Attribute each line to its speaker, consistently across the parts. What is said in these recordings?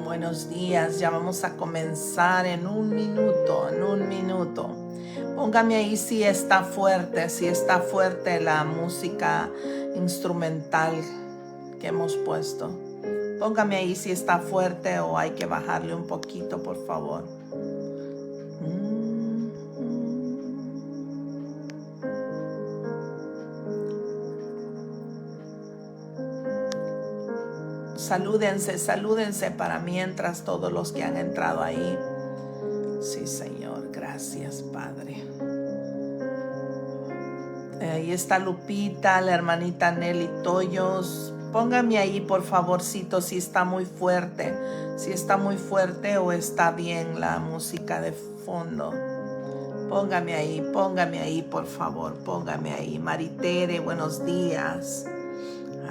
Speaker 1: Buenos días, ya vamos a comenzar en un minuto, Póngame ahí si está fuerte la música instrumental que hemos puesto. Póngame ahí si está fuerte o hay que bajarle un poquito, por favor. Salúdense para mientras todos los que han entrado ahí. Sí, Señor, gracias, Padre. Ahí está Lupita, la hermanita Nelly Toyos. Póngame ahí, por favorcito, si está muy fuerte. Si está muy fuerte o está bien la música de fondo. Póngame ahí, por favor. Póngame ahí. Maritere, buenos días.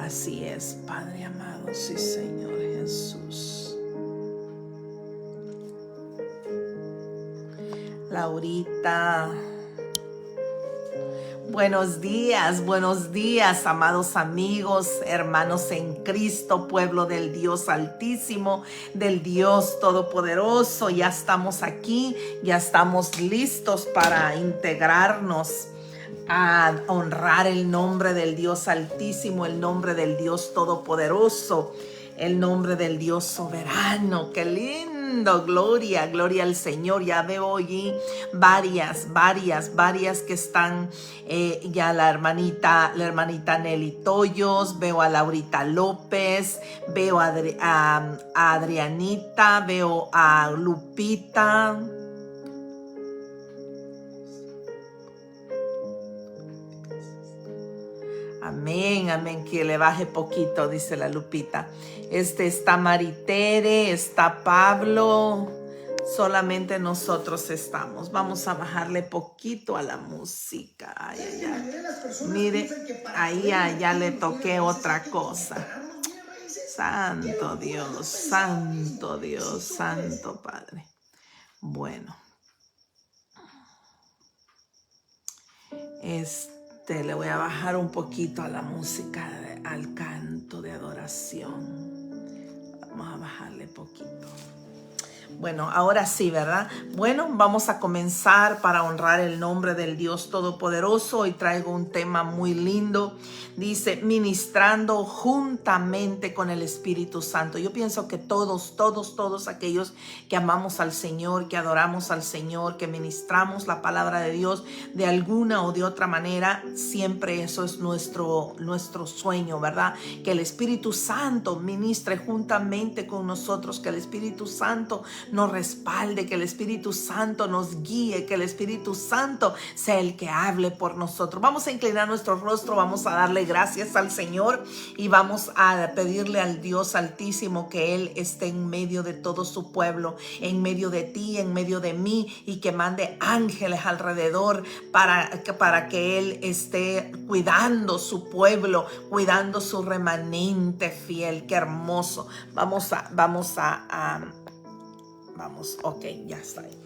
Speaker 1: Así es, Padre amado. Sí, Señor Jesús. Laurita. Buenos días, amados amigos, hermanos en Cristo, pueblo del Dios Altísimo, del Dios Todopoderoso. Ya estamos aquí, ya estamos listos para integrarnos a honrar el nombre del Dios Altísimo, el nombre del Dios Todopoderoso, el nombre del Dios Soberano. ¡Qué lindo! Gloria al Señor. Ya veo allí varias que están, ya la hermanita Nelly Toyos, veo a Laurita López, veo a Adrianita, veo a Lupita. Amén, que le baje poquito, dice la Lupita. Está Maritere, está Pablo, solamente nosotros estamos. Vamos a bajarle poquito a la música. Ay. Mire, ahí ya le toqué otra cosa. Santo Dios, Santo Padre. Bueno. Le voy a bajar un poquito a la música, al canto de adoración. Vamos a bajarle poquito. Bueno, ahora sí, ¿verdad? Bueno, vamos a comenzar para honrar el nombre del Dios Todopoderoso. Hoy traigo un tema muy lindo. Dice, ministrando juntamente con el Espíritu Santo. Yo pienso que todos aquellos que amamos al Señor, que adoramos al Señor, que ministramos la palabra de Dios de alguna o de otra manera, siempre eso es nuestro sueño, ¿verdad? Que el Espíritu Santo ministre juntamente con nosotros, que el Espíritu Santo nos respalde, que el Espíritu Santo nos guíe, que el Espíritu Santo sea el que hable por nosotros. Vamos a inclinar nuestro rostro, vamos a darle gracias al Señor y vamos a pedirle al Dios Altísimo que Él esté en medio de todo su pueblo, en medio de ti, en medio de mí, y que mande ángeles alrededor para que Él esté cuidando su pueblo, cuidando su remanente fiel. Qué hermoso. Vamos, ok, ya está ahí.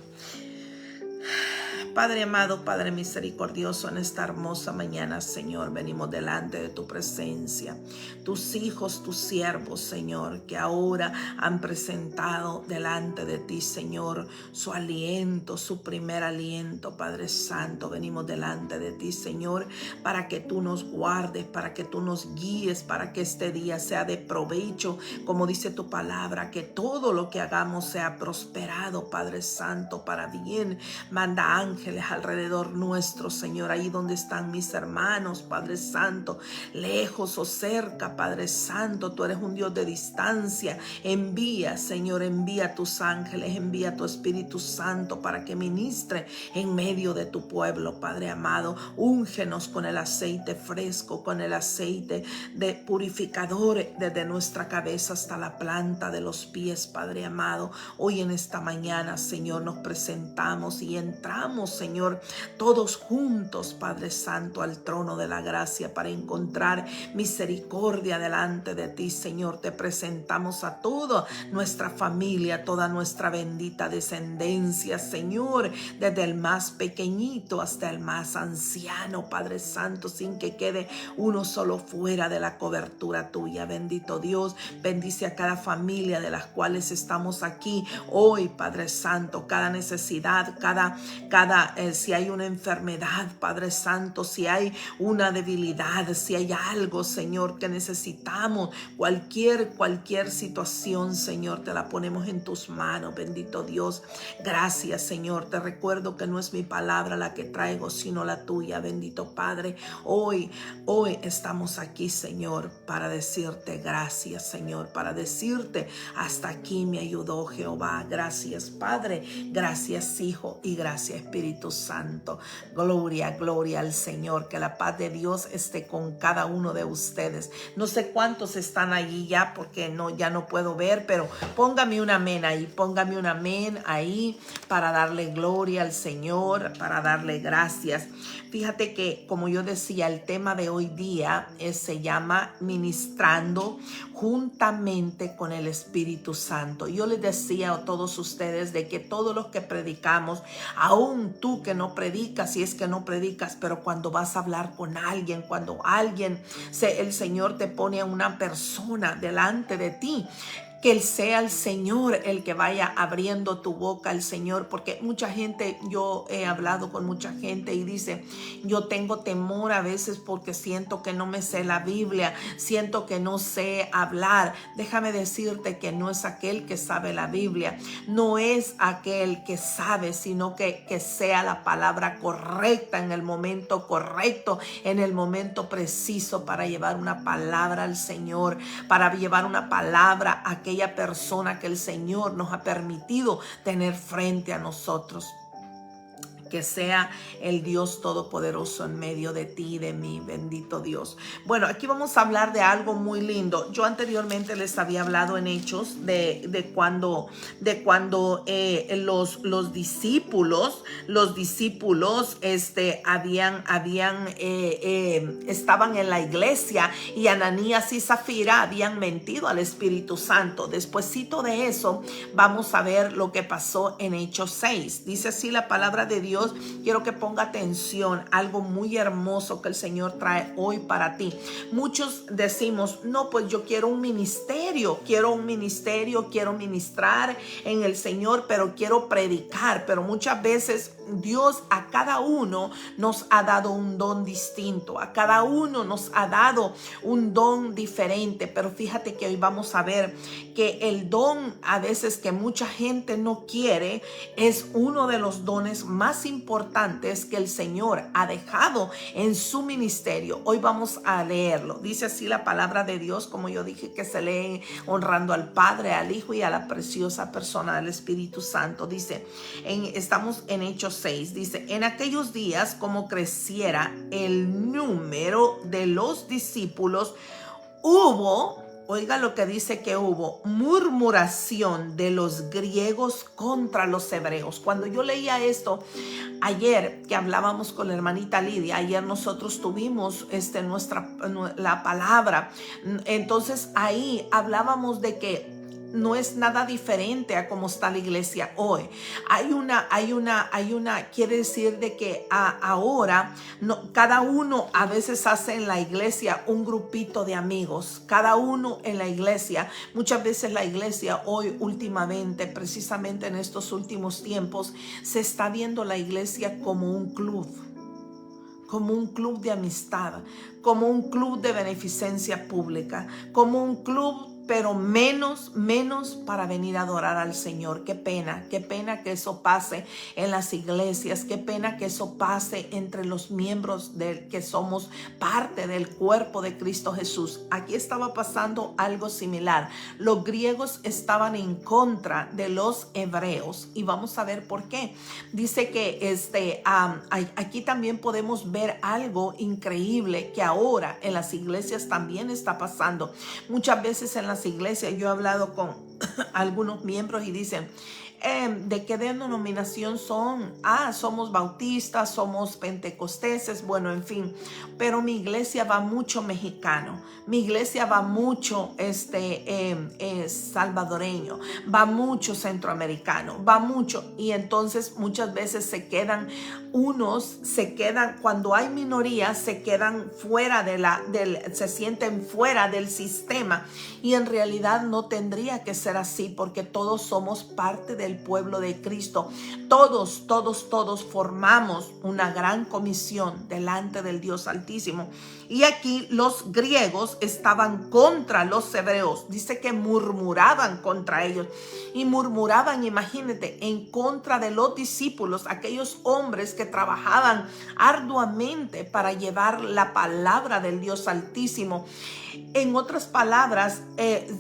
Speaker 1: Padre amado, Padre misericordioso, en esta hermosa mañana, Señor, venimos delante de tu presencia. Tus hijos, tus siervos, Señor, que ahora han presentado delante de ti, Señor, su aliento, su primer aliento, Padre Santo. Venimos delante de ti, Señor, para que tú nos guardes, para que tú nos guíes, para que este día sea de provecho, como dice tu palabra, que todo lo que hagamos sea prosperado, Padre Santo, para bien. Manda ángeles alrededor nuestro, Señor, ahí donde están mis hermanos, Padre Santo, lejos o cerca, Padre Santo, tú eres un Dios de distancia. Envía, Señor, envía tus ángeles, envía tu Espíritu Santo para que ministre en medio de tu pueblo, Padre amado. Úngenos con el aceite fresco, con el aceite de purificador desde nuestra cabeza hasta la planta de los pies, Padre amado. Hoy en esta mañana, Señor, nos presentamos y entramos vamos, Señor, todos juntos, Padre Santo, al trono de la gracia para encontrar misericordia delante de ti, Señor. Te presentamos a toda nuestra familia, toda nuestra bendita descendencia, Señor, desde el más pequeñito hasta el más anciano, Padre Santo, sin que quede uno solo fuera de la cobertura tuya. Bendito Dios, bendice a cada familia de las cuales estamos aquí hoy, Padre Santo, cada necesidad, si hay una enfermedad, Padre Santo, si hay una debilidad, si hay algo, Señor, que necesitamos, cualquier situación, Señor, te la ponemos en tus manos, bendito Dios. Gracias, Señor. Te recuerdo que no es mi palabra la que traigo, sino la tuya, bendito Padre. Hoy estamos aquí, Señor, para decirte gracias, Señor, para decirte hasta aquí me ayudó Jehová. Gracias, Padre, gracias, Hijo, y gracias, Espíritu Santo. Gloria al Señor. Que la paz de Dios esté con cada uno de ustedes. No sé cuántos están allí ya, porque ya no puedo ver, pero póngame un amén ahí para darle gloria al Señor, para darle gracias. Fíjate que, como yo decía, el tema de hoy día se llama ministrando juntamente con el Espíritu Santo. Yo les decía a todos ustedes de que todos los que predicamos, aún tú que no predicas, si es que no predicas, pero cuando vas a hablar con alguien, cuando el Señor te pone a una persona delante de ti, que sea el Señor el que vaya abriendo tu boca, el Señor, porque mucha gente, yo he hablado con mucha gente y dice, yo tengo temor a veces porque siento que no me sé la Biblia, siento que no sé hablar. Déjame decirte que no es aquel que sabe la Biblia, no es aquel que sabe, sino que sea la palabra correcta en el momento correcto, en el momento preciso para llevar una palabra al Señor, para llevar una palabra a aquella persona que el Señor nos ha permitido tener frente a nosotros. Que sea el Dios Todopoderoso en medio de ti y de mí, bendito Dios. Bueno, aquí vamos a hablar de algo muy lindo. Yo anteriormente les había hablado en Hechos de cuando los discípulos estaban en la iglesia y Ananías y Zafira habían mentido al Espíritu Santo. Despuesito de eso, vamos a ver lo que pasó en Hechos 6. Dice así la palabra de Dios. Quiero que ponga atención, algo muy hermoso que el Señor trae hoy para ti. Muchos decimos, no, pues yo quiero un ministerio, quiero ministrar en el Señor, pero quiero predicar. Pero muchas veces Dios a cada uno nos ha dado un don distinto, a cada uno nos ha dado un don diferente. Pero fíjate que hoy vamos a ver que el don a veces que mucha gente no quiere es uno de los dones más importantes que el Señor ha dejado en su ministerio. Hoy vamos a leerlo. Dice así la palabra de Dios, como yo dije, que se lee honrando al Padre, al Hijo y a la preciosa persona del Espíritu Santo. Dice, estamos en Hechos 6, dice, en aquellos días, como creciera el número de los discípulos, oiga lo que dice que hubo murmuración de los griegos contra los hebreos. Cuando yo leía esto ayer, que hablábamos con la hermanita Lidia, ayer nosotros tuvimos la palabra. Entonces ahí hablábamos de que no es nada diferente a cómo está la iglesia hoy. Quiere decir de que ahora cada uno a veces hace en la iglesia un grupito de amigos. Cada uno en la iglesia, muchas veces la iglesia hoy últimamente, precisamente en estos últimos tiempos, se está viendo la iglesia como un club de amistad, como un club de beneficencia pública, como un club, pero menos para venir a adorar al Señor. Qué pena que eso pase en las iglesias, qué pena que eso pase entre los miembros que somos parte del cuerpo de Cristo Jesús. Aquí estaba pasando algo similar. Los griegos estaban en contra de los hebreos y vamos a ver por qué. Dice que aquí también podemos ver algo increíble que ahora en las iglesias también está pasando. Muchas veces en las iglesias yo he hablado con algunos miembros y dicen, ¿de qué denominación son? Somos bautistas, somos pentecosteses, bueno, en fin. Pero mi iglesia va mucho mexicano, mi iglesia va mucho salvadoreño, va mucho centroamericano, va mucho. Y entonces muchas veces cuando hay minorías, se quedan fuera se sienten fuera del sistema. Y en realidad no tendría que ser así, porque todos somos parte del pueblo de Cristo. Todos formamos una gran comisión delante del Dios Altísimo. Y aquí los griegos estaban contra los hebreos. Dice que murmuraban contra ellos. Y murmuraban, imagínate, en contra de los discípulos, aquellos hombres que trabajaban arduamente para llevar la palabra del Dios Altísimo. En otras palabras,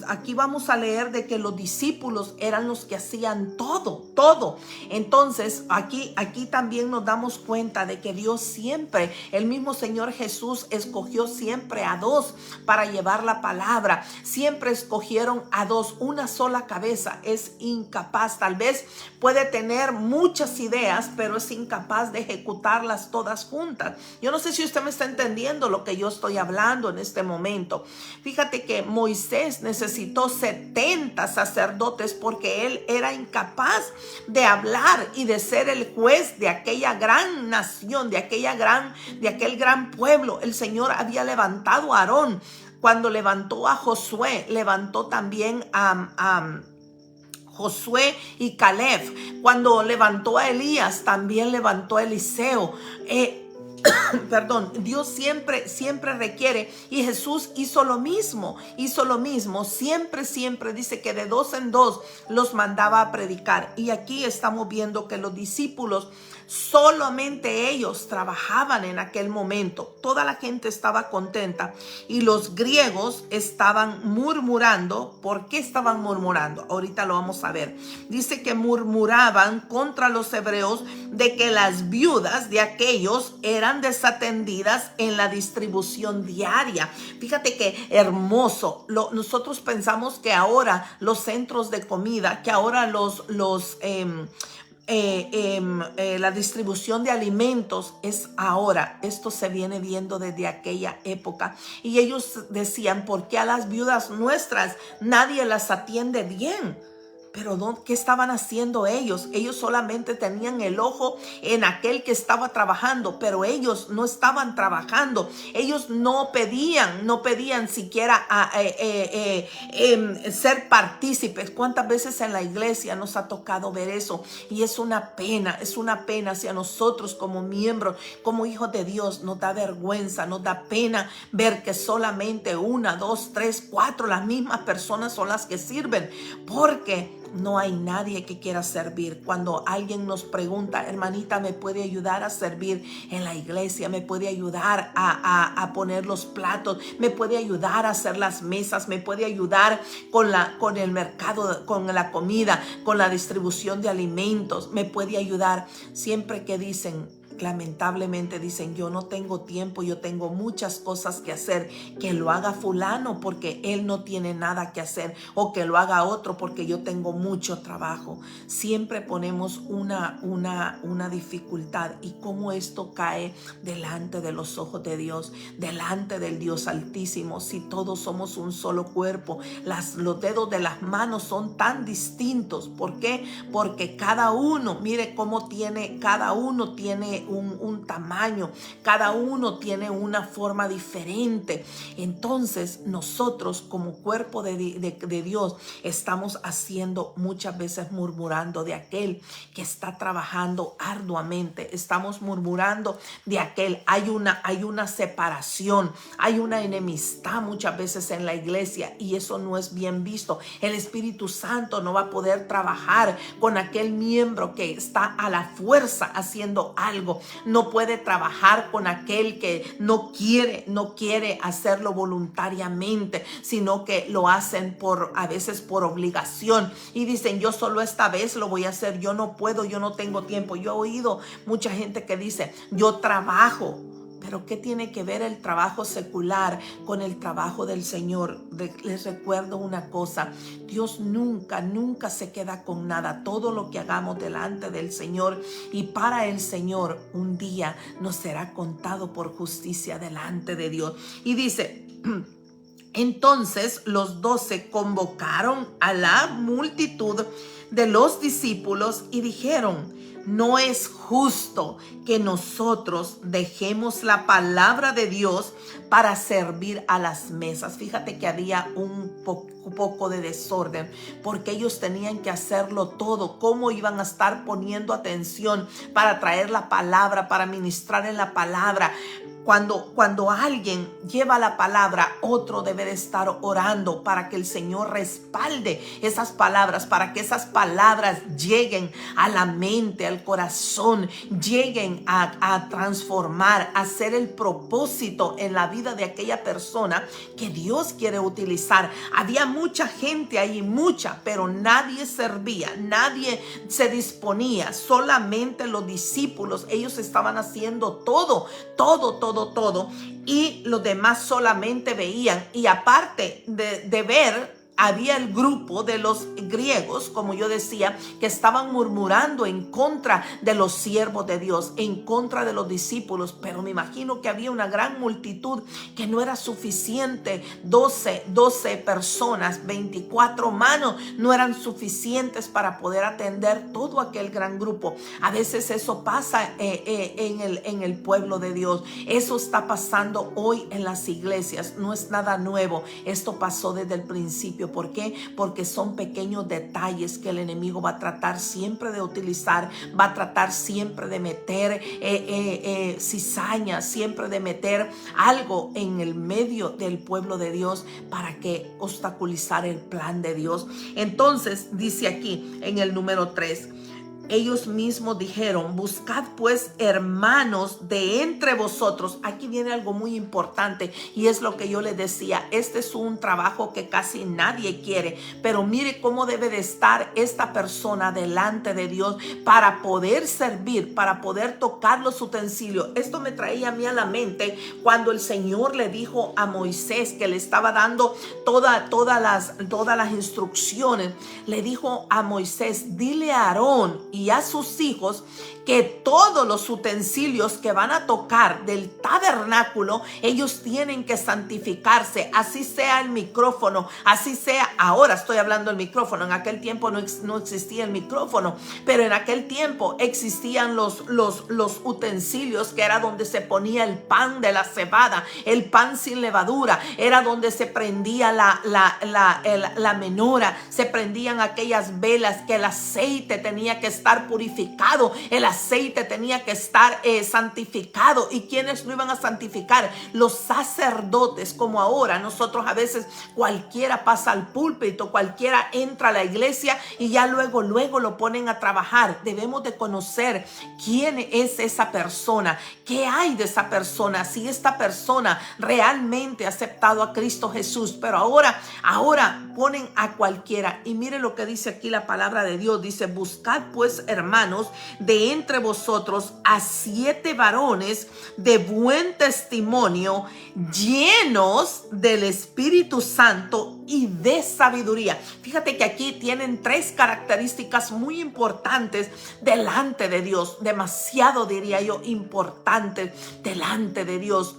Speaker 1: aquí vamos a leer de que los discípulos eran los que hacían todo. Entonces, aquí también nos damos cuenta de que Dios siempre, el mismo Señor Jesús escogió siempre a dos para llevar la palabra. Siempre escogieron a dos. Una sola cabeza es incapaz. Tal vez puede tener muchas ideas, pero es incapaz de ejecutarlas todas juntas. Yo no sé si usted me está entendiendo lo que yo estoy hablando en este momento. Fíjate que Moisés necesitó 70 sacerdotes porque él era incapaz de hablar y de ser el juez de aquella gran nación, de aquel gran pueblo. El Señor había levantado a Aarón. Cuando levantó a Josué, levantó también a Josué y Caleb. Cuando levantó a Elías, también levantó a Eliseo. Dios siempre requiere, y Jesús hizo lo mismo, siempre dice que de dos en dos los mandaba a predicar. Y aquí estamos viendo que los discípulos, solamente ellos trabajaban en aquel momento. Toda la gente estaba contenta y los griegos estaban murmurando. ¿Por qué estaban murmurando? Ahorita lo vamos a ver. Dice que murmuraban contra los hebreos de que las viudas de aquellos eran desatendidas en la distribución diaria. Fíjate qué hermoso. Nosotros pensamos que ahora los centros de comida, que ahora la distribución de alimentos es ahora. Esto se viene viendo desde aquella época. Y ellos decían: ¿por qué a las viudas nuestras nadie las atiende bien? Pero ¿qué estaban haciendo ellos? Ellos solamente tenían el ojo en aquel que estaba trabajando, pero ellos no estaban trabajando. Ellos no pedían siquiera ser partícipes. ¿Cuántas veces en la iglesia nos ha tocado ver eso? Y es una pena si a nosotros como miembros, como hijos de Dios, nos da vergüenza, nos da pena ver que solamente 1, 2, 3, 4, las mismas personas son las que sirven, porque no hay nadie que quiera servir. Cuando alguien nos pregunta: hermanita, ¿me puede ayudar a servir en la iglesia? ¿Me puede ayudar a poner los platos? ¿Me puede ayudar a hacer las mesas? ¿Me puede ayudar con el mercado, con la comida, con la distribución de alimentos? ¿Me puede ayudar? Siempre que lamentablemente dicen: yo no tengo tiempo, yo tengo muchas cosas que hacer. Que lo haga fulano porque él no tiene nada que hacer, o que lo haga otro porque yo tengo mucho trabajo. Siempre ponemos una dificultad, y cómo esto cae delante de los ojos de Dios, delante del Dios Altísimo. Si todos somos un solo cuerpo, los dedos de las manos son tan distintos. ¿Por qué? Porque cada uno, mire cómo cada uno tiene un tamaño, cada uno tiene una forma diferente. Entonces nosotros como cuerpo de Dios estamos haciendo muchas veces murmurando de aquel que está trabajando arduamente. Estamos murmurando de aquel. Hay una separación, hay una enemistad muchas veces en la iglesia, y eso no es bien visto. El Espíritu Santo no va a poder trabajar con aquel miembro que está a la fuerza haciendo algo. No puede trabajar con aquel que no quiere hacerlo voluntariamente, sino que lo hacen a veces por obligación, y dicen: yo solo esta vez lo voy a hacer, yo no puedo, yo no tengo tiempo. Yo he oído mucha gente que dice: yo trabajo Pero ¿qué tiene que ver el trabajo secular con el trabajo del Señor? Les recuerdo una cosa, Dios nunca se queda con nada. Todo lo que hagamos delante del Señor y para el Señor, un día nos será contado por justicia delante de Dios. Y dice: entonces los 12 convocaron a la multitud de los discípulos y dijeron: no es justo que nosotros dejemos la palabra de Dios para servir a las mesas. Fíjate que había un poco de desorden, porque ellos tenían que hacerlo todo. ¿Cómo iban a estar poniendo atención para traer la palabra, para ministrar en la palabra? Cuando alguien lleva la palabra, otro debe de estar orando para que el Señor respalde esas palabras, para que esas palabras lleguen a la mente, al corazón, lleguen a transformar, a hacer el propósito en la vida de aquella persona que Dios quiere utilizar. Había mucha gente ahí, pero nadie servía, nadie se disponía, solamente los discípulos. Ellos estaban haciendo todo, y los demás solamente veían. Y aparte de ver, había el grupo de los griegos, como yo decía, que estaban murmurando en contra de los siervos de Dios, en contra de los discípulos. Pero me imagino que había una gran multitud, que no era suficiente. 12 personas, 24 manos no eran suficientes para poder atender todo aquel gran grupo. A veces eso pasa en el pueblo de Dios. Eso está pasando hoy en las iglesias. No es nada nuevo. Esto pasó desde el principio. ¿Por qué? Porque son pequeños detalles que el enemigo va a tratar siempre de utilizar, va a tratar siempre de meter cizaña, siempre de meter algo en el medio del pueblo de Dios para que obstaculizar el plan de Dios. Entonces dice aquí en el número 3, ellos mismos dijeron: buscad pues, hermanos, de entre vosotros. Aquí viene algo muy importante, y es lo que yo les decía. Este es un trabajo que casi nadie quiere, pero mire cómo debe de estar esta persona delante de Dios para poder servir, para poder tocar los utensilios. Esto me traía a mí a la mente cuando el Señor le dijo a Moisés, que le estaba dando todas las instrucciones. Le dijo a Moisés: dile a Aarón y a sus hijos que todos los utensilios que van a tocar del tabernáculo, ellos tienen que santificarse. Así sea el micrófono, así sea, ahora estoy hablando del micrófono, en aquel tiempo no existía el micrófono, pero en aquel tiempo existían los utensilios, que era donde se ponía el pan de la cebada, el pan sin levadura, era donde se prendía la menora, se prendían aquellas velas, que el aceite tenía que estar purificado, el aceite tenía que estar santificado. ¿Y quiénes lo iban a santificar? Los sacerdotes. Como ahora nosotros a veces cualquiera pasa al púlpito, cualquiera entra a la iglesia y ya luego lo ponen a trabajar. Debemos de conocer quién es esa persona, qué hay de esa persona, si esta persona realmente ha aceptado a Cristo Jesús. Pero ahora ponen a cualquiera. Y mire lo que dice aquí la palabra de Dios. Dice: buscad pues, hermanos, de entre vosotros a 7 varones de buen testimonio, llenos del Espíritu Santo y de sabiduría. Fíjate que aquí tienen 3 características muy importantes delante de Dios, demasiado, diría yo, importantes delante de Dios.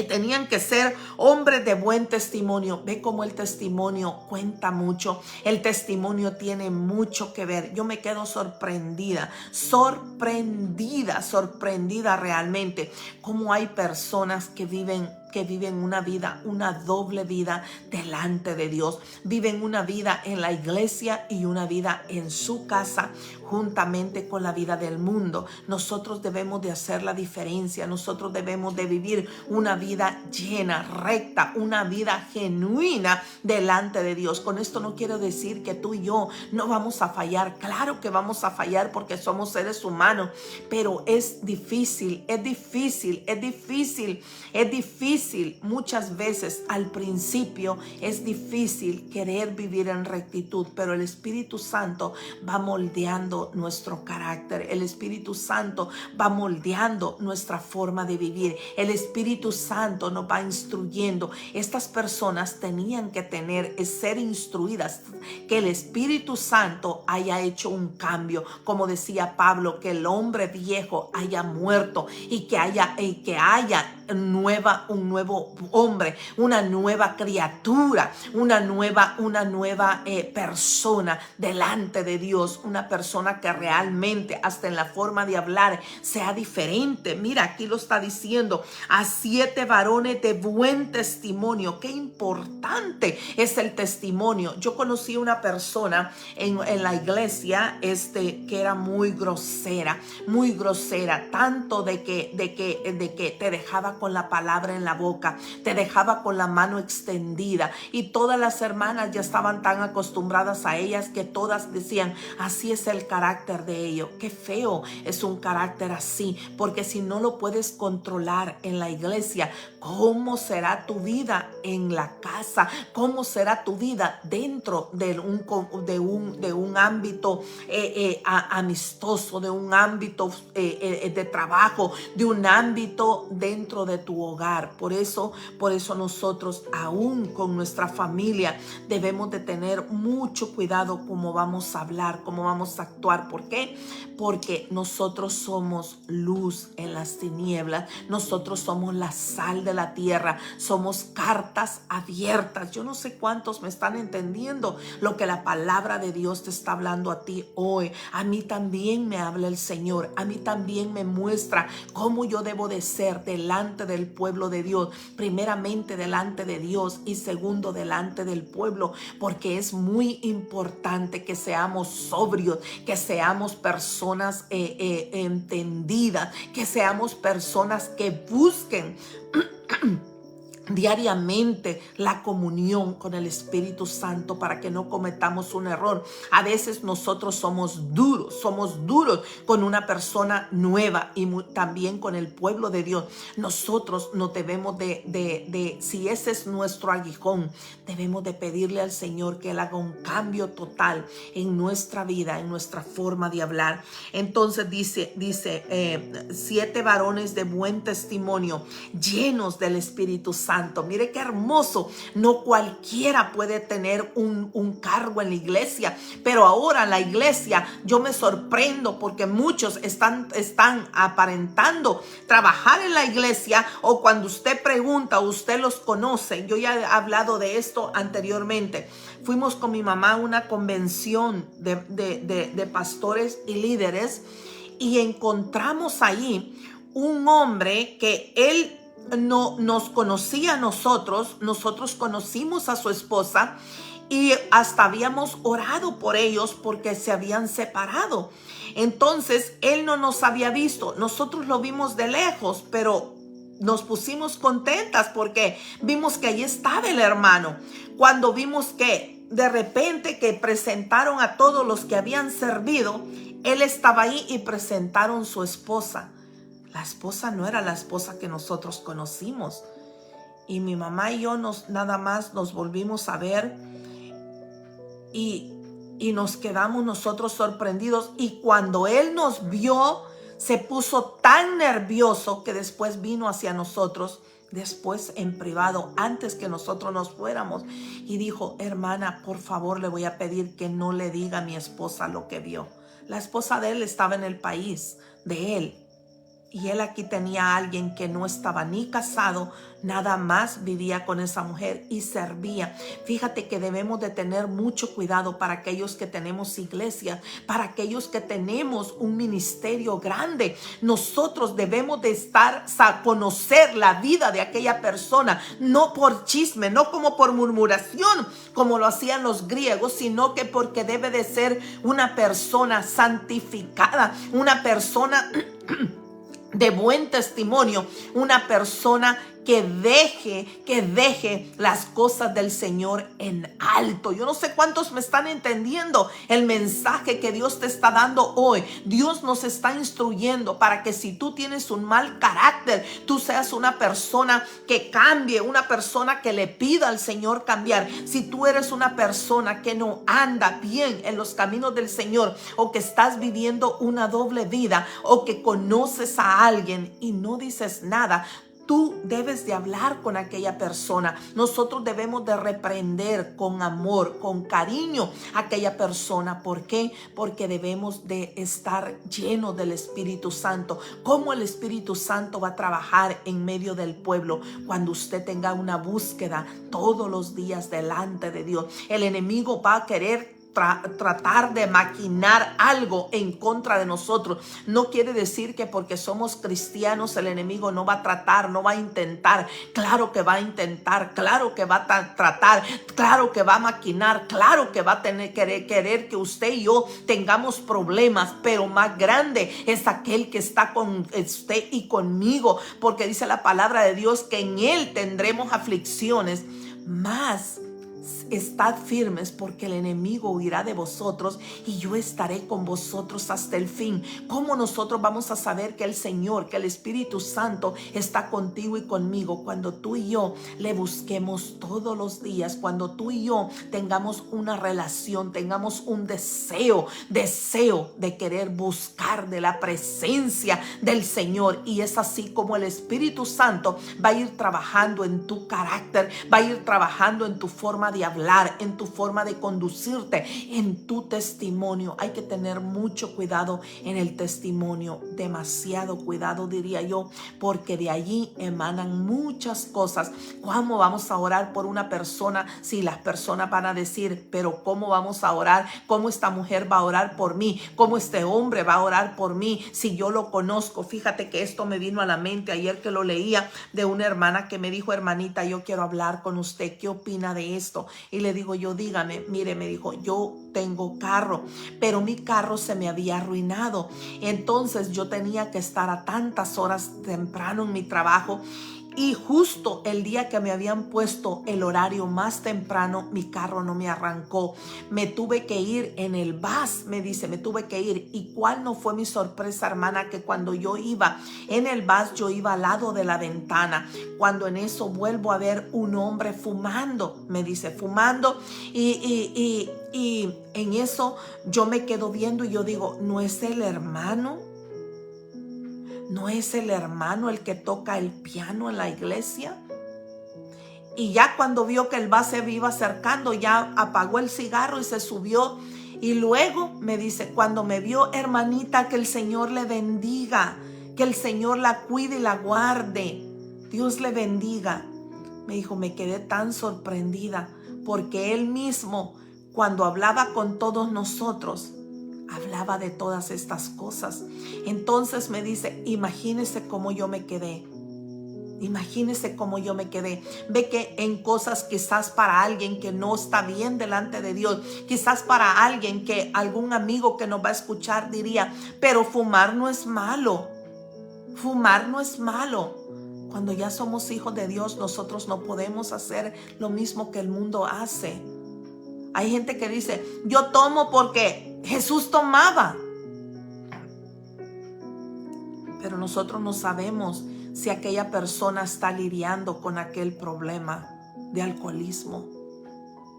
Speaker 1: Tenían que ser hombres de buen testimonio. Ve cómo el testimonio cuenta mucho. El testimonio tiene mucho que ver. Yo me quedo sorprendida realmente. Cómo hay personas que viven una doble vida delante de Dios. Viven una vida en la iglesia y una vida en su casa, juntamente con la vida del mundo. Nosotros debemos de hacer la diferencia. Nosotros debemos de vivir una vida llena, recta, una vida genuina delante de Dios. Con esto no quiero decir que tú y yo no vamos a fallar. Claro que vamos a fallar, porque somos seres humanos, pero es difícil difícil, muchas veces al principio es difícil querer vivir en rectitud, pero el Espíritu Santo va moldeando nuestro carácter. El Espíritu Santo va moldeando nuestra forma de vivir. El Espíritu Santo nos va instruyendo. Estas personas tenían que ser instruidas, que el Espíritu Santo haya hecho un cambio, como decía Pablo, que el hombre viejo haya muerto y que haya un nuevo hombre, una nueva criatura, una nueva persona delante de Dios, una persona que realmente hasta en la forma de hablar sea diferente. Mira, aquí lo está diciendo, a 7 varones de buen testimonio. Qué importante es el testimonio. Yo conocí una persona en la iglesia que era muy grosera, tanto de que te dejaba con la palabra en la boca, te dejaba con la mano extendida, y todas las hermanas ya estaban tan acostumbradas a ellas que todas decían, así es el carácter de ellos. Qué feo es un carácter así, porque si no lo puedes controlar en la iglesia, ¿cómo será tu vida en la casa? ¿Cómo será tu vida dentro de un ámbito amistoso, de un ámbito de trabajo, de un ámbito dentro de tu hogar? Por eso nosotros, aún con nuestra familia, debemos de tener mucho cuidado cómo vamos a hablar, cómo vamos a actuar. ¿Por qué? Porque nosotros somos luz en las tinieblas, nosotros somos la sal de la tierra, somos cartas abiertas. Yo no sé cuántos me están entendiendo lo que la palabra de Dios te está hablando a ti hoy. A mí también me habla el Señor, a mí también me muestra cómo yo debo de ser delante del pueblo de Dios, primeramente delante de Dios y segundo delante del pueblo, porque es muy importante que seamos sobrios, que seamos personas entendidas, que seamos personas que busquen diariamente la comunión con el Espíritu Santo para que no cometamos un error. A veces nosotros somos duros con una persona nueva y también con el pueblo de Dios. Nosotros no debemos si ese es nuestro aguijón, debemos de pedirle al Señor que Él haga un cambio total en nuestra vida, en nuestra forma de hablar. Entonces dice 7 varones de buen testimonio, llenos del Espíritu Santo. Mire qué hermoso. No cualquiera puede tener un cargo en la iglesia, pero ahora en la iglesia yo me sorprendo porque muchos están aparentando trabajar en la iglesia, o cuando usted pregunta, usted los conoce. Yo ya he hablado de esto anteriormente. Fuimos con mi mamá a una convención de pastores y líderes, y encontramos ahí un hombre que él no nos conocía a nosotros conocimos a su esposa, y hasta habíamos orado por ellos porque se habían separado. Entonces él no nos había visto, nosotros lo vimos de lejos, pero nos pusimos contentas porque vimos que ahí estaba el hermano. Cuando vimos que de repente que presentaron a todos los que habían servido, él estaba ahí y presentaron su esposa. La esposa no era la esposa que nosotros conocimos. Y mi mamá y yo nada más nos volvimos a ver y nos quedamos nosotros sorprendidos. Y cuando él nos vio, se puso tan nervioso que después vino hacia nosotros, después en privado, antes que nosotros nos fuéramos, y dijo: hermana, por favor, le voy a pedir que no le diga a mi esposa lo que vio. La esposa de él estaba en el país de él, y él aquí tenía a alguien que no estaba ni casado, nada más vivía con esa mujer y servía. Fíjate que debemos de tener mucho cuidado para aquellos que tenemos iglesias, para aquellos que tenemos un ministerio grande. Nosotros debemos de conocer la vida de aquella persona, no por chisme, no como por murmuración, como lo hacían los griegos, sino que porque debe de ser una persona santificada, una persona de buen testimonio, una persona que deje las cosas del Señor en alto. Yo no sé cuántos me están entendiendo el mensaje que Dios te está dando hoy. Dios nos está instruyendo para que si tú tienes un mal carácter, tú seas una persona que cambie, una persona que le pida al Señor cambiar. Si tú eres una persona que no anda bien en los caminos del Señor, o que estás viviendo una doble vida, o que conoces a alguien y no dices nada, tú debes de hablar con aquella persona. Nosotros debemos de reprender con amor, con cariño a aquella persona. ¿Por qué? Porque debemos de estar llenos del Espíritu Santo. ¿Cómo el Espíritu Santo va a trabajar en medio del pueblo? Cuando usted tenga una búsqueda todos los días delante de Dios. El enemigo va a querer tratar de maquinar algo en contra de nosotros. No quiere decir que porque somos cristianos el enemigo no va a tratar, no va a intentar. Claro que va a intentar, claro que va a tratar, claro que va a maquinar, claro que va a tener querer que usted y yo tengamos problemas, pero más grande es aquel que está con usted y conmigo, porque dice la palabra de Dios que en él tendremos aflicciones, más estad firmes, porque el enemigo huirá de vosotros y yo estaré con vosotros hasta el fin. ¿Cómo nosotros vamos a saber que el Señor, que el Espíritu Santo está contigo y conmigo? Cuando tú y yo le busquemos todos los días, cuando tú y yo tengamos una relación, tengamos un deseo de querer buscar de la presencia del Señor. Y es así como el Espíritu Santo va a ir trabajando en tu carácter, va a ir trabajando en tu forma de hablar, en tu forma de conducirte, en tu testimonio. Hay que tener mucho cuidado en el testimonio, demasiado cuidado diría yo, porque de allí emanan muchas cosas. ¿Cómo vamos a orar por una persona si las personas van a decir, pero cómo vamos a orar? ¿Cómo esta mujer va a orar por mí? ¿Cómo este hombre va a orar por mí si yo lo conozco? Fíjate que esto me vino a la mente ayer que lo leía, de una hermana que me dijo: hermanita, yo quiero hablar con usted, ¿qué opina de esto? Y le digo yo: dígame. Mire, me dijo, yo tengo carro, pero mi carro se me había arruinado. Entonces yo tenía que estar a tantas horas temprano en mi trabajo. Y justo el día que me habían puesto el horario más temprano, mi carro no me arrancó. Me tuve que ir en el bus, me dice, me tuve que ir. ¿Y cuál no fue mi sorpresa, hermana? Que cuando yo iba en el bus, yo iba al lado de la ventana. Cuando en eso vuelvo a ver un hombre fumando, me dice, fumando. Y en eso yo me quedo viendo y yo digo, ¿no es el hermano? ¿No es el hermano el que toca el piano en la iglesia? Y ya cuando vio que el bus se iba acercando, ya apagó el cigarro y se subió. Y luego me dice, cuando me vio, hermanita, que el Señor le bendiga, que el Señor la cuide y la guarde, Dios le bendiga. Me dijo, me quedé tan sorprendida, porque él mismo, cuando hablaba con todos nosotros, hablaba de todas estas cosas. Entonces me dice, imagínese cómo yo me quedé. Imagínese cómo yo me quedé. Ve que en cosas quizás para alguien que no está bien delante de Dios, quizás para alguien que algún amigo que nos va a escuchar diría, pero fumar no es malo. Fumar no es malo. Cuando ya somos hijos de Dios, nosotros no podemos hacer lo mismo que el mundo hace. Hay gente que dice, yo tomo porque Jesús tomaba. Pero nosotros no sabemos si aquella persona está lidiando con aquel problema de alcoholismo.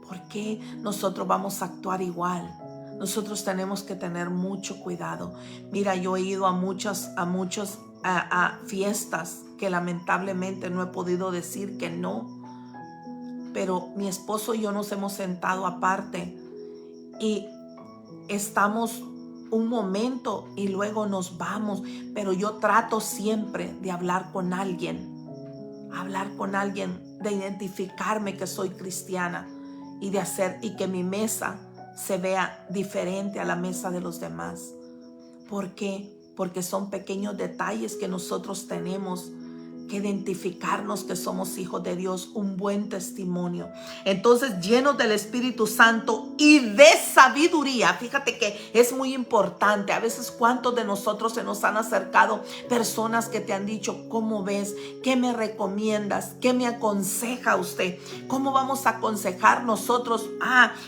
Speaker 1: ¿Por qué nosotros vamos a actuar igual? Nosotros tenemos que tener mucho cuidado. Mira, yo he ido a muchas fiestas que lamentablemente no he podido decir que no. Pero mi esposo y yo nos hemos sentado aparte y estamos un momento y luego nos vamos, pero yo trato siempre de hablar con alguien, de identificarme que soy cristiana y de hacer y que mi mesa se vea diferente a la mesa de los demás. ¿Por qué? Porque son pequeños detalles que nosotros tenemos que identificarnos que somos hijos de Dios, un buen testimonio. Entonces, llenos del Espíritu Santo y de sabiduría. Fíjate que es muy importante. A veces, ¿cuántos de nosotros se nos han acercado personas que te han dicho, ¿cómo ves? ¿Qué me recomiendas? ¿Qué me aconseja usted? ¿Cómo vamos a aconsejar nosotros?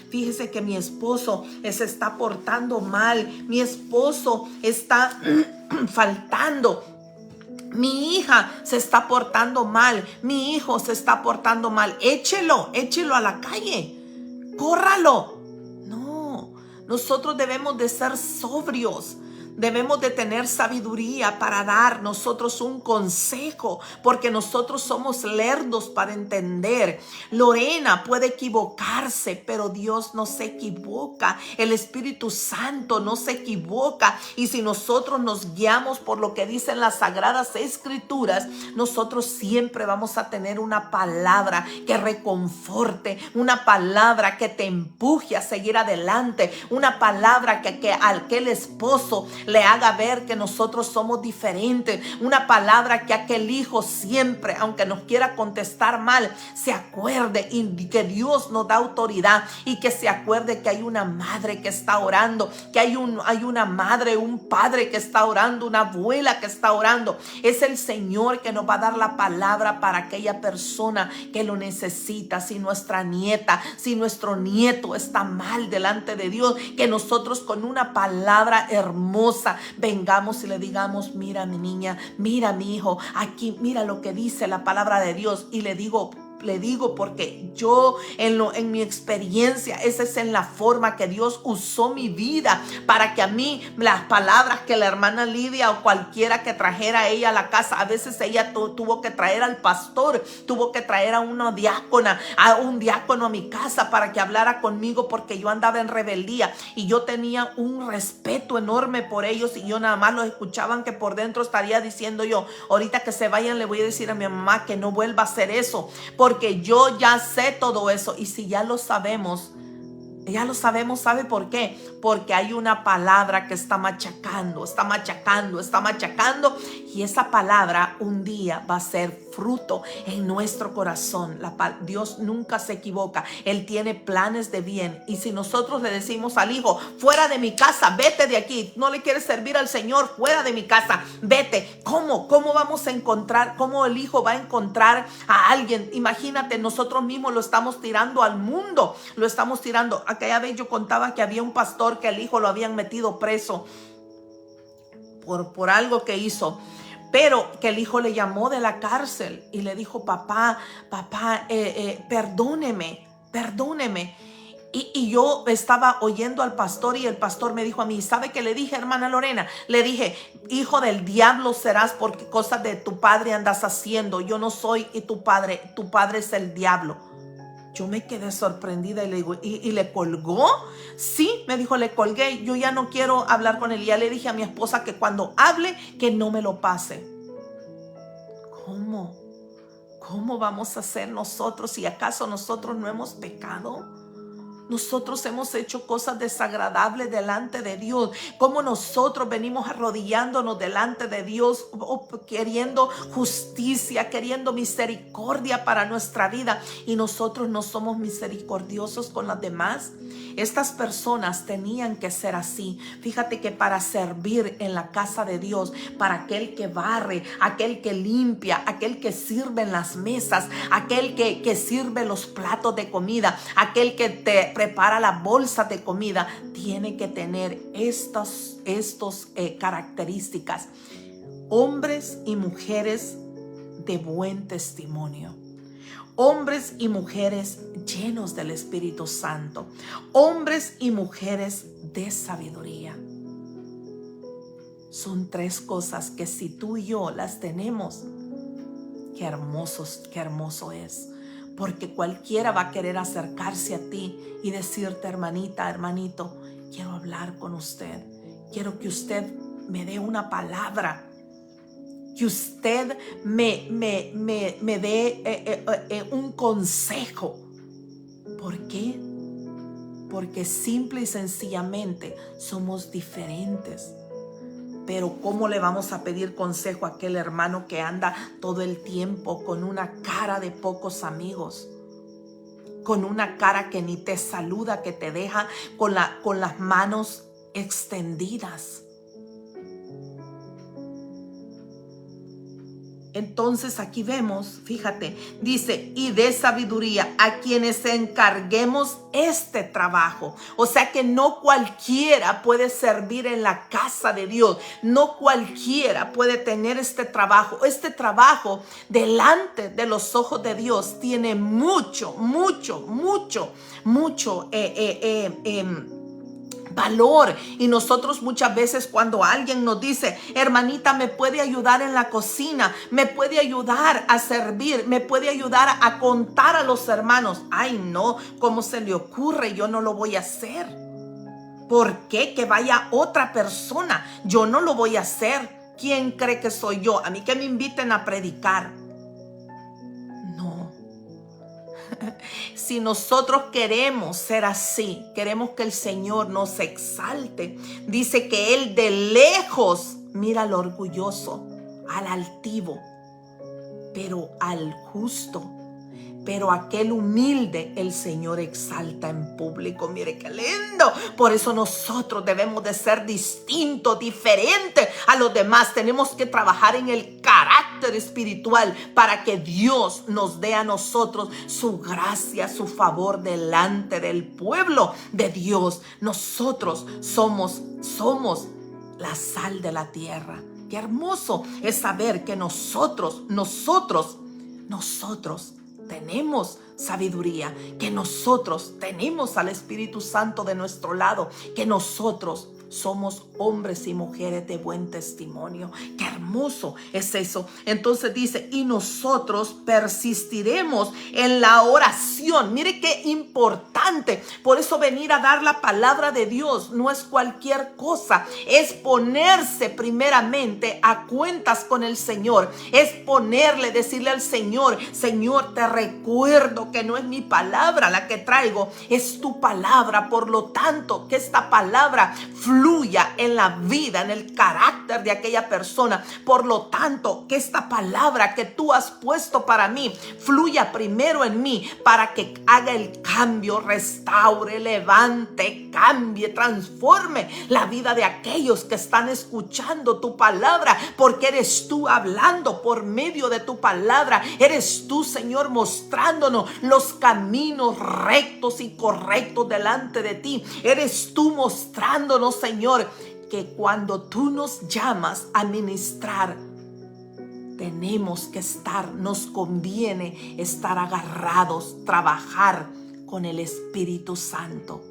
Speaker 1: Fíjese que mi esposo se está portando mal. Mi esposo está faltando. Mi hija se está portando mal, mi hijo se está portando mal. Échelo a la calle, córralo. No, nosotros debemos de ser sobrios. Debemos de tener sabiduría para dar nosotros un consejo, porque nosotros somos lerdos para entender. Lorena puede equivocarse, pero Dios no se equivoca. El Espíritu Santo no se equivoca. Y si nosotros nos guiamos por lo que dicen las Sagradas Escrituras, nosotros siempre vamos a tener una palabra que reconforte, una palabra que te empuje a seguir adelante, una palabra que al aquel esposo le haga ver que nosotros somos diferentes, una palabra que aquel hijo siempre, aunque nos quiera contestar mal, se acuerde y que Dios nos da autoridad, y que se acuerde que hay una madre que está orando, que hay una madre, un padre que está orando, una abuela que está orando. Es el Señor que nos va a dar la palabra para aquella persona que lo necesita. Si nuestra nieta, si nuestro nieto está mal delante de Dios, que nosotros con una palabra hermosa vengamos y le digamos, mira mi niña, mira mi hijo, aquí mira lo que dice la palabra de Dios. Y le digo porque yo en mi experiencia, esa es en la forma que Dios usó mi vida para que a mí las palabras que la hermana Lidia o cualquiera que trajera ella a la casa, a veces ella tuvo que traer al pastor, tuvo que traer a una diácona, a un diácono a mi casa para que hablara conmigo, porque yo andaba en rebeldía y yo tenía un respeto enorme por ellos, y yo nada más los escuchaban, que por dentro estaría diciendo yo, ahorita que se vayan le voy a decir a mi mamá que no vuelva a hacer eso, porque yo ya sé todo eso. Y si ya lo sabemos, ¿sabe por qué? Porque hay una palabra que está machacando, y esa palabra un día va a ser fruto en nuestro corazón. Dios nunca se equivoca, Él tiene planes de bien. Y si nosotros le decimos al hijo, fuera de mi casa, vete de aquí, no le quieres servir al Señor, fuera de mi casa, vete. ¿Cómo vamos a encontrar? ¿Cómo el hijo va a encontrar a alguien? Imagínate, nosotros mismos lo estamos tirando al mundo, lo estamos tirando. Aquella vez yo contaba que había un pastor que el hijo lo habían metido preso por algo que hizo, pero que el hijo le llamó de la cárcel y le dijo, papá, perdóneme. Y yo estaba oyendo al pastor, y el pastor me dijo a mí, ¿sabe qué le dije, hermana Lorena? Le dije, hijo del diablo serás, porque cosas de tu padre andas haciendo. Yo no soy tu padre es el diablo. Yo me quedé sorprendida y le digo, ¿y le colgó? Sí, me dijo, le colgué. Yo ya no quiero hablar con él. Y ya le dije a mi esposa que cuando hable, que no me lo pase. ¿Cómo vamos a hacer nosotros si acaso nosotros no hemos pecado? Nosotros hemos hecho cosas desagradables delante de Dios. Como nosotros venimos arrodillándonos delante de Dios, queriendo justicia, queriendo misericordia para nuestra vida, y nosotros no somos misericordiosos con los demás. Estas personas tenían que ser así. Fíjate que para servir en la casa de Dios, para aquel que barre, aquel que limpia, aquel que sirve en las mesas, aquel que sirve los platos de comida, aquel que te prepara la bolsa de comida, tiene que tener estas características. Hombres y mujeres de buen testimonio. Hombres y mujeres llenos del Espíritu Santo. Hombres y mujeres de sabiduría. Son tres cosas que si tú y yo las tenemos, qué hermoso es. Porque cualquiera va a querer acercarse a ti y decirte, hermanita, hermanito, quiero hablar con usted. Quiero que usted me dé una palabra, que usted me dé un consejo. ¿Por qué? Porque simple y sencillamente somos diferentes. Pero ¿cómo le vamos a pedir consejo a aquel hermano que anda todo el tiempo con una cara de pocos amigos? Con una cara que ni te saluda, que te deja con las manos extendidas. Entonces aquí vemos, fíjate, dice, y de sabiduría a quienes encarguemos este trabajo. O sea que no cualquiera puede servir en la casa de Dios. No cualquiera puede tener este trabajo. Este trabajo delante de los ojos de Dios tiene mucho valor. Y nosotros muchas veces, cuando alguien nos dice, hermanita, me puede ayudar en la cocina, me puede ayudar a servir, me puede ayudar a contar a los hermanos, ay no, ¿cómo se le ocurre? Yo no lo voy a hacer. ¿Por qué? Que vaya otra persona, yo no lo voy a hacer. ¿Quién cree que soy yo? A mí que me inviten a predicar. No. Si nosotros queremos ser así, queremos que el Señor nos exalte, dice que Él de lejos mira al orgulloso, al altivo, pero al justo, pero aquel humilde el Señor exalta en público. Mire qué lindo. Por eso nosotros debemos de ser distintos, diferentes a los demás. Tenemos que trabajar en el carácter espiritual para que Dios nos dé a nosotros su gracia, su favor delante del pueblo de Dios. Nosotros somos la sal de la tierra. Qué hermoso es saber que nosotros tenemos sabiduría, que nosotros tenemos al Espíritu Santo de nuestro lado, que nosotros somos hombres y mujeres de buen testimonio. Qué hermoso es eso. Entonces dice, y nosotros persistiremos en la oración. Mire qué importante. Por eso venir a dar la palabra de Dios no es cualquier cosa. Es ponerse primeramente a cuentas con el Señor. Es decirle al Señor, Señor, te recuerdo que no es mi palabra la que traigo, es tu palabra. Por lo tanto, que esta palabra fluya en la vida, en el carácter de aquella persona. Por lo tanto, que esta palabra que tú has puesto para mí fluya primero en mí, para que haga el cambio, restaure, levante, cambie, transforme la vida de aquellos que están escuchando tu palabra, porque eres tú hablando por medio de tu palabra. Eres tú, Señor, mostrándonos los caminos rectos y correctos delante de ti. Eres tú mostrándonos, Señor, que cuando tú nos llamas a ministrar, tenemos que nos conviene estar agarrados, trabajar con el Espíritu Santo.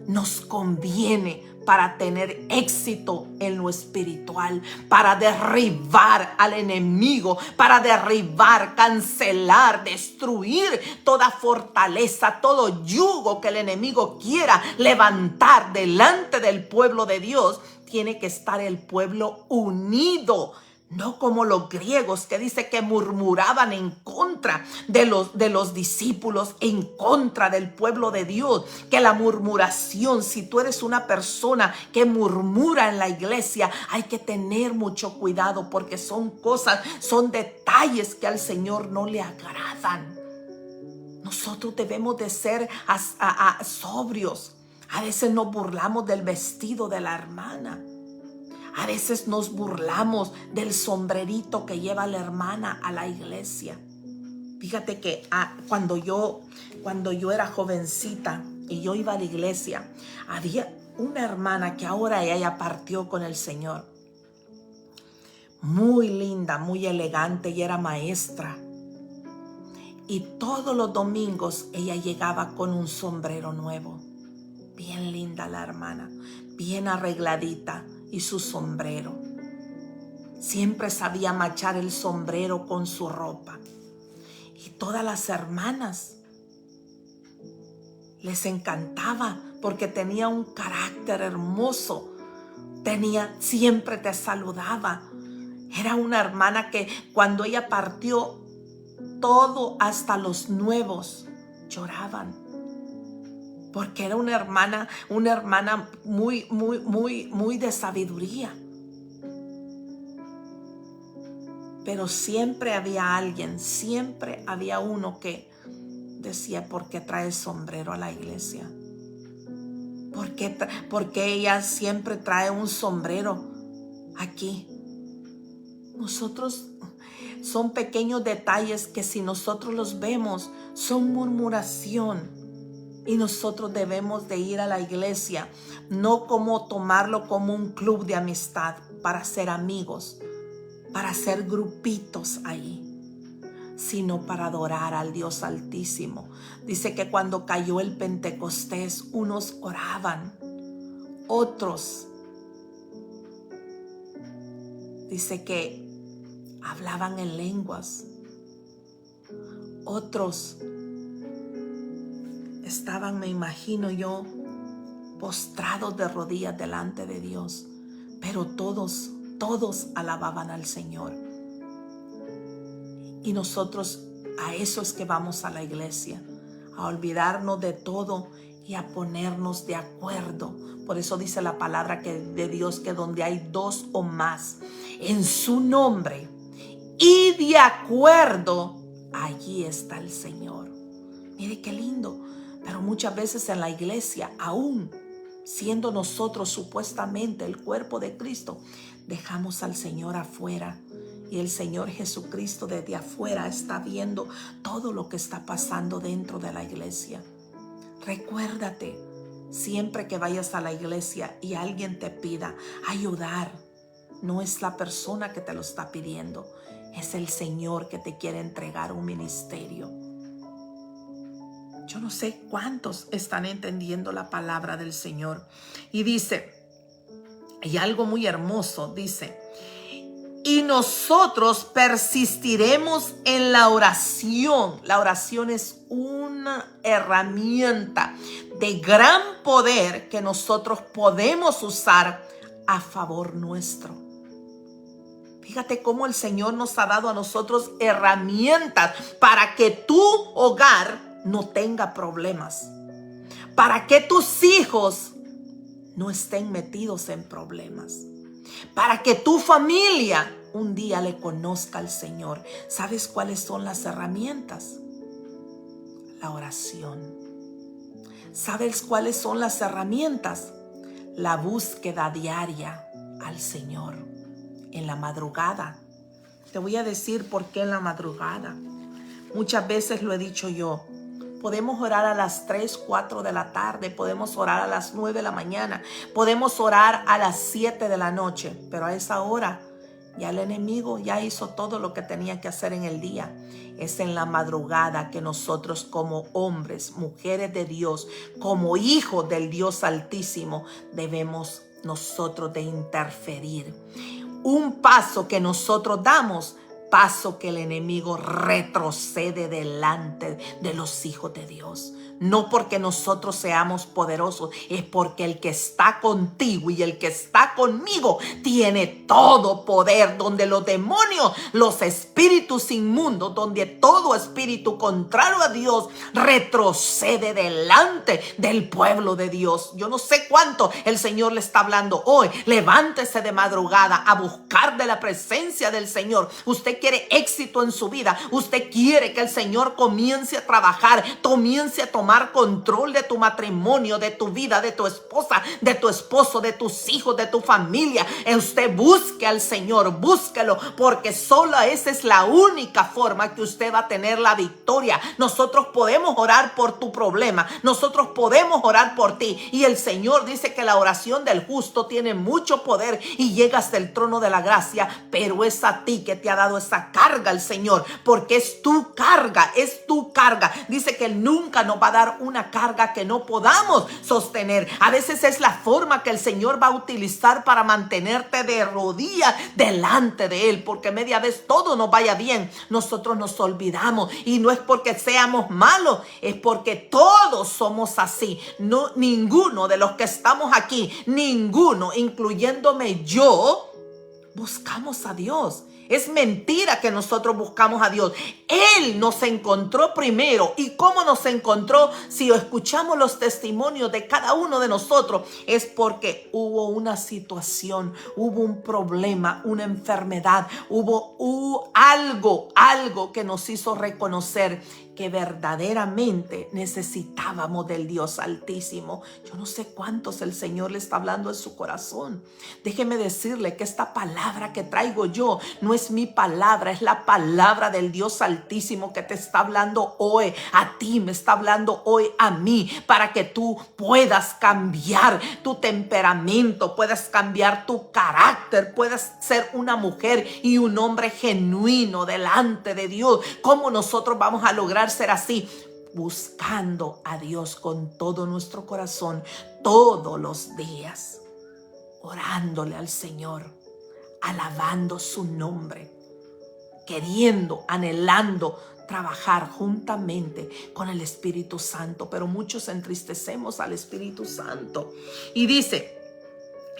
Speaker 1: Nos conviene para tener éxito en lo espiritual, para derribar al enemigo, para derribar, cancelar, destruir toda fortaleza, todo yugo que el enemigo quiera levantar delante del pueblo de Dios. Tiene que estar el pueblo unido. No como los griegos, que dice que murmuraban en contra de los discípulos, en contra del pueblo de Dios. Que la murmuración, si tú eres una persona que murmura en la iglesia, hay que tener mucho cuidado, porque son detalles que al Señor no le agradan. Nosotros debemos de ser sobrios. A veces nos burlamos del vestido de la hermana. A veces nos burlamos del sombrerito que lleva la hermana a la iglesia. Fíjate que cuando yo era jovencita y yo iba a la iglesia, había una hermana que ahora ella partió con el Señor. Muy linda, muy elegante, y era maestra. Y todos los domingos ella llegaba con un sombrero nuevo. Bien linda la hermana, bien arregladita. Y su sombrero. Siempre sabía machar el sombrero con su ropa. Y todas las hermanas les encantaba porque tenía un carácter hermoso. Siempre te saludaba. Era una hermana que cuando ella partió, todo, hasta los nuevos, lloraban. Porque era una hermana muy de sabiduría. Pero siempre había alguien, siempre había uno que decía, ¿por qué trae sombrero a la iglesia? ¿Por qué ella siempre trae un sombrero aquí? Nosotros, son pequeños detalles que si nosotros los vemos, son murmuración. Y nosotros debemos de ir a la iglesia, no como tomarlo como un club de amistad para ser amigos, para hacer grupitos ahí, sino para adorar al Dios Altísimo. Dice que cuando cayó el Pentecostés, unos oraban, otros, dice que hablaban en lenguas, otros estaban, me imagino yo, postrados de rodillas delante de Dios, pero todos alababan al Señor. Y nosotros a eso es que vamos a la iglesia, a olvidarnos de todo y a ponernos de acuerdo. Por eso dice la palabra de Dios que donde hay dos o más en su nombre y de acuerdo, allí está el Señor. Mire qué lindo. Pero muchas veces en la iglesia, aún siendo nosotros supuestamente el cuerpo de Cristo, dejamos al Señor afuera. Y el Señor Jesucristo desde afuera está viendo todo lo que está pasando dentro de la iglesia. Recuérdate, siempre que vayas a la iglesia y alguien te pida ayudar, no es la persona que te lo está pidiendo, es el Señor que te quiere entregar un ministerio. Yo no sé cuántos están entendiendo la palabra del Señor. Y dice, y algo muy hermoso, dice, y nosotros persistiremos en la oración. La oración es una herramienta de gran poder que nosotros podemos usar a favor nuestro. Fíjate cómo el Señor nos ha dado a nosotros herramientas para que tu hogar no tenga problemas, para que tus hijos no estén metidos en problemas, para que tu familia un día le conozca al Señor. ¿Sabes cuáles son las herramientas? La oración. ¿Sabes cuáles son las herramientas? La búsqueda diaria al Señor en la madrugada. Te voy a decir por qué en la madrugada. Muchas veces lo he dicho yo. Podemos orar a las 3, 4 de la tarde, podemos orar a las 9 de la mañana, podemos orar a las 7 de la noche, pero a esa hora ya el enemigo ya hizo todo lo que tenía que hacer en el día. Es en la madrugada que nosotros como hombres, mujeres de Dios, como hijos del Dios Altísimo, debemos nosotros de interferir. Un paso que nosotros damos, paso que el enemigo retrocede delante de los hijos de Dios. No porque nosotros seamos poderosos, es porque el que está contigo y el que está conmigo tiene todo poder. Donde los demonios, los espíritus inmundos, donde todo espíritu contrario a Dios retrocede delante del pueblo de Dios. Yo no sé cuánto el Señor le está hablando hoy. Levántese de madrugada a buscar de la presencia del Señor. Usted quiere éxito en su vida. Usted quiere que el Señor comience a trabajar, comience a tomar control de tu matrimonio, de tu vida, de tu esposa, de tu esposo, de tus hijos, de tu familia. Usted busque al Señor, búsquelo, porque solo esa es la única forma que usted va a tener la victoria. Nosotros podemos orar por tu problema, nosotros podemos orar por ti, y el Señor dice que la oración del justo tiene mucho poder y llega hasta el trono de la gracia, pero es a ti que te ha dado esa carga el Señor, porque es tu carga, es tu carga. Dice que Él nunca nos va a dar una carga que no podamos sostener. A veces es la forma que el Señor va a utilizar para mantenerte de rodillas delante de Él, porque media vez todo nos vaya bien, nosotros nos olvidamos, y no es porque seamos malos, es porque todos somos así. No, ninguno de los que estamos aquí, ninguno, incluyéndome yo, buscamos a Dios. Es mentira que nosotros buscamos a Dios. Él nos encontró primero. ¿Y cómo nos encontró? Si escuchamos los testimonios de cada uno de nosotros, es porque hubo una situación, hubo un problema, una enfermedad, hubo algo que nos hizo reconocer que verdaderamente necesitábamos del Dios Altísimo. Yo no sé cuántos el Señor le está hablando en su corazón. Déjeme decirle que esta palabra que traigo yo no es mi palabra, es la palabra del Dios Altísimo que te está hablando hoy a ti, me está hablando hoy a mí, para que tú puedas cambiar tu temperamento, puedas cambiar tu carácter, puedas ser una mujer y un hombre genuino delante de Dios. ¿Cómo nosotros vamos a lograr ser así? Buscando a Dios con todo nuestro corazón todos los días, orándole al Señor, alabando su nombre, queriendo, anhelando trabajar juntamente con el Espíritu Santo. Pero muchos entristecemos al Espíritu Santo. Y dice,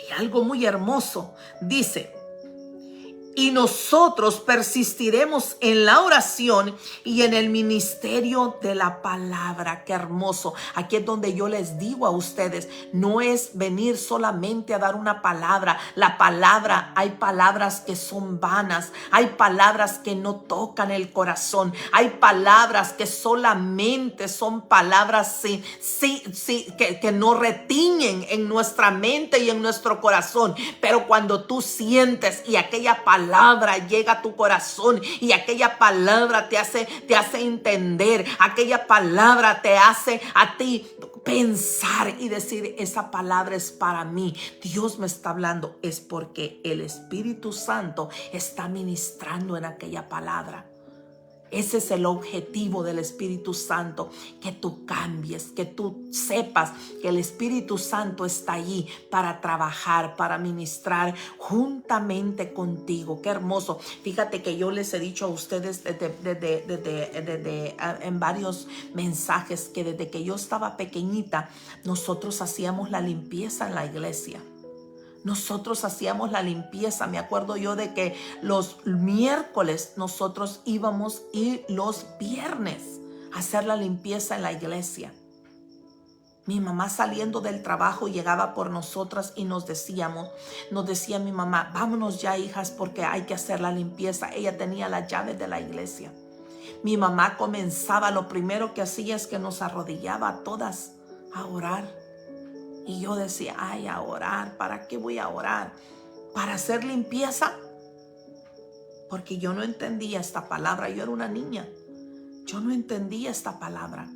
Speaker 1: y algo muy hermoso, dice: y nosotros persistiremos en la oración y en el ministerio de la palabra. Qué hermoso. Aquí es donde yo les digo a ustedes, no es venir solamente a dar una palabra. La palabra, hay palabras que son vanas, hay palabras que no tocan el corazón, hay palabras que solamente son palabras que no retiñen en nuestra mente y en nuestro corazón. Pero cuando tú sientes y aquella palabra llega a tu corazón y aquella palabra te hace entender, aquella palabra te hace a ti pensar y decir, esa palabra es para mí, Dios me está hablando, es porque el Espíritu Santo está ministrando en aquella palabra. Ese es el objetivo del Espíritu Santo, que tú cambies, que tú sepas que el Espíritu Santo está allí para trabajar, para ministrar juntamente contigo. Qué hermoso. Fíjate que yo les he dicho a ustedes en varios mensajes que desde que yo estaba pequeñita, nosotros hacíamos la limpieza en la iglesia. Nosotros hacíamos la limpieza. Me acuerdo yo de que los miércoles nosotros íbamos y los viernes a hacer la limpieza en la iglesia. Mi mamá saliendo del trabajo llegaba por nosotras y nos decía mi mamá, vámonos ya, hijas, porque hay que hacer la limpieza. Ella tenía las llaves de la iglesia. Mi mamá comenzaba, lo primero que hacía es que nos arrodillaba a todas a orar. Y yo decía, ay, a orar, ¿para qué voy a orar? ¿Para hacer limpieza? Porque yo no entendía esta palabra. Yo era una niña. Yo no entendía esta palabra.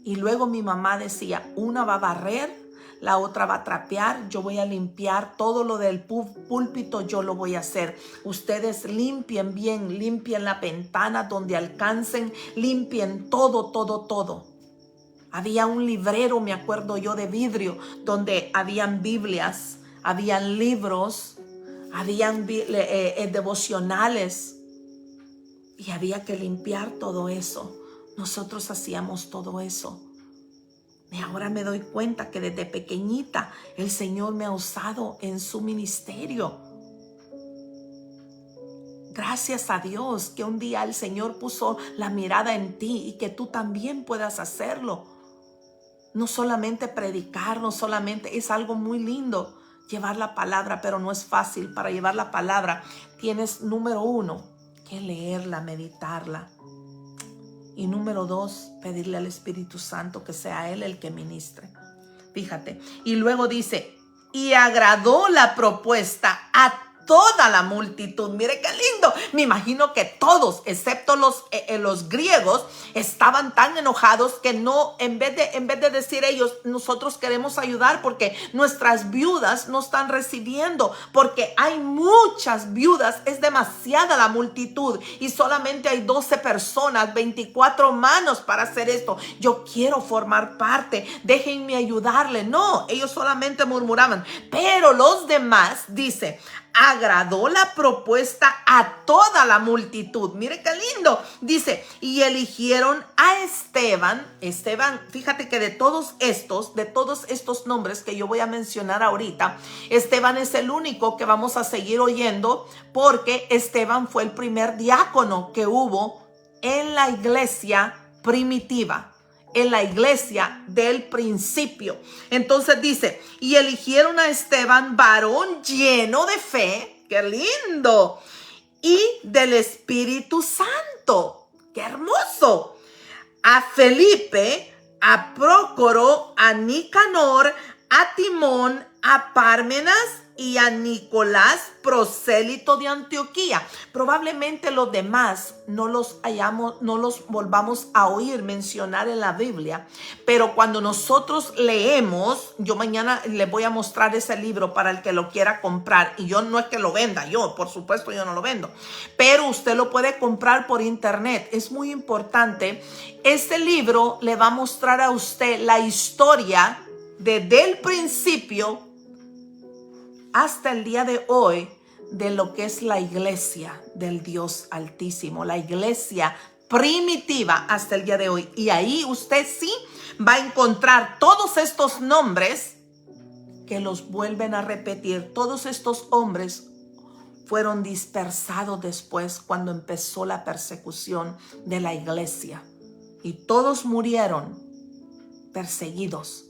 Speaker 1: Y luego mi mamá decía, una va a barrer, la otra va a trapear, yo voy a limpiar todo lo del púlpito, yo lo voy a hacer. Ustedes limpien bien, limpien la ventana donde alcancen, limpien todo. Había un librero, me acuerdo yo, de vidrio, donde habían Biblias, habían libros, habían devocionales, y había que limpiar todo eso. Nosotros hacíamos todo eso. Y ahora me doy cuenta que desde pequeñita el Señor me ha usado en su ministerio. Gracias a Dios que un día el Señor puso la mirada en ti y que tú también puedas hacerlo. No solamente predicar, no solamente, es algo muy lindo llevar la palabra, pero no es fácil. Para llevar la palabra tienes, número 1, que leerla, meditarla. Y número 2, pedirle al Espíritu Santo que sea Él el que ministre. Fíjate. Y luego dice, y agradó la propuesta a toda la multitud. Mire qué lindo. Me imagino que todos, excepto los griegos, estaban tan enojados que no, en vez de decir ellos, nosotros queremos ayudar porque nuestras viudas no están recibiendo, porque hay muchas viudas, es demasiada la multitud y solamente hay 12 personas, 24 manos para hacer esto. Yo quiero formar parte, déjenme ayudarle. No, ellos solamente murmuraban. Pero los demás, dice, agradó la propuesta a toda la multitud. Mire qué lindo. Dice, y eligieron a Esteban. Esteban, fíjate que de todos estos nombres que yo voy a mencionar ahorita, Esteban es el único que vamos a seguir oyendo, porque Esteban fue el primer diácono que hubo en la iglesia primitiva, en la iglesia del principio. Entonces dice, y eligieron a Esteban, varón lleno de fe, qué lindo, y del Espíritu Santo, qué hermoso, a Felipe, a Prócoro, a Nicanor, a Timón, a Pármenas y a Nicolás, prosélito de Antioquía. Probablemente los demás no los volvamos a oír mencionar en la Biblia, pero cuando nosotros leemos, yo mañana les voy a mostrar ese libro para el que lo quiera comprar, y yo no es que lo venda, yo por supuesto yo no lo vendo, pero usted lo puede comprar por internet. Es muy importante. Este libro le va a mostrar a usted la historia desde el principio hasta el día de hoy de lo que es la iglesia del Dios Altísimo, la iglesia primitiva hasta el día de hoy. Y ahí usted sí va a encontrar todos estos nombres que los vuelven a repetir. Todos estos hombres fueron dispersados después cuando empezó la persecución de la iglesia. Y todos murieron perseguidos,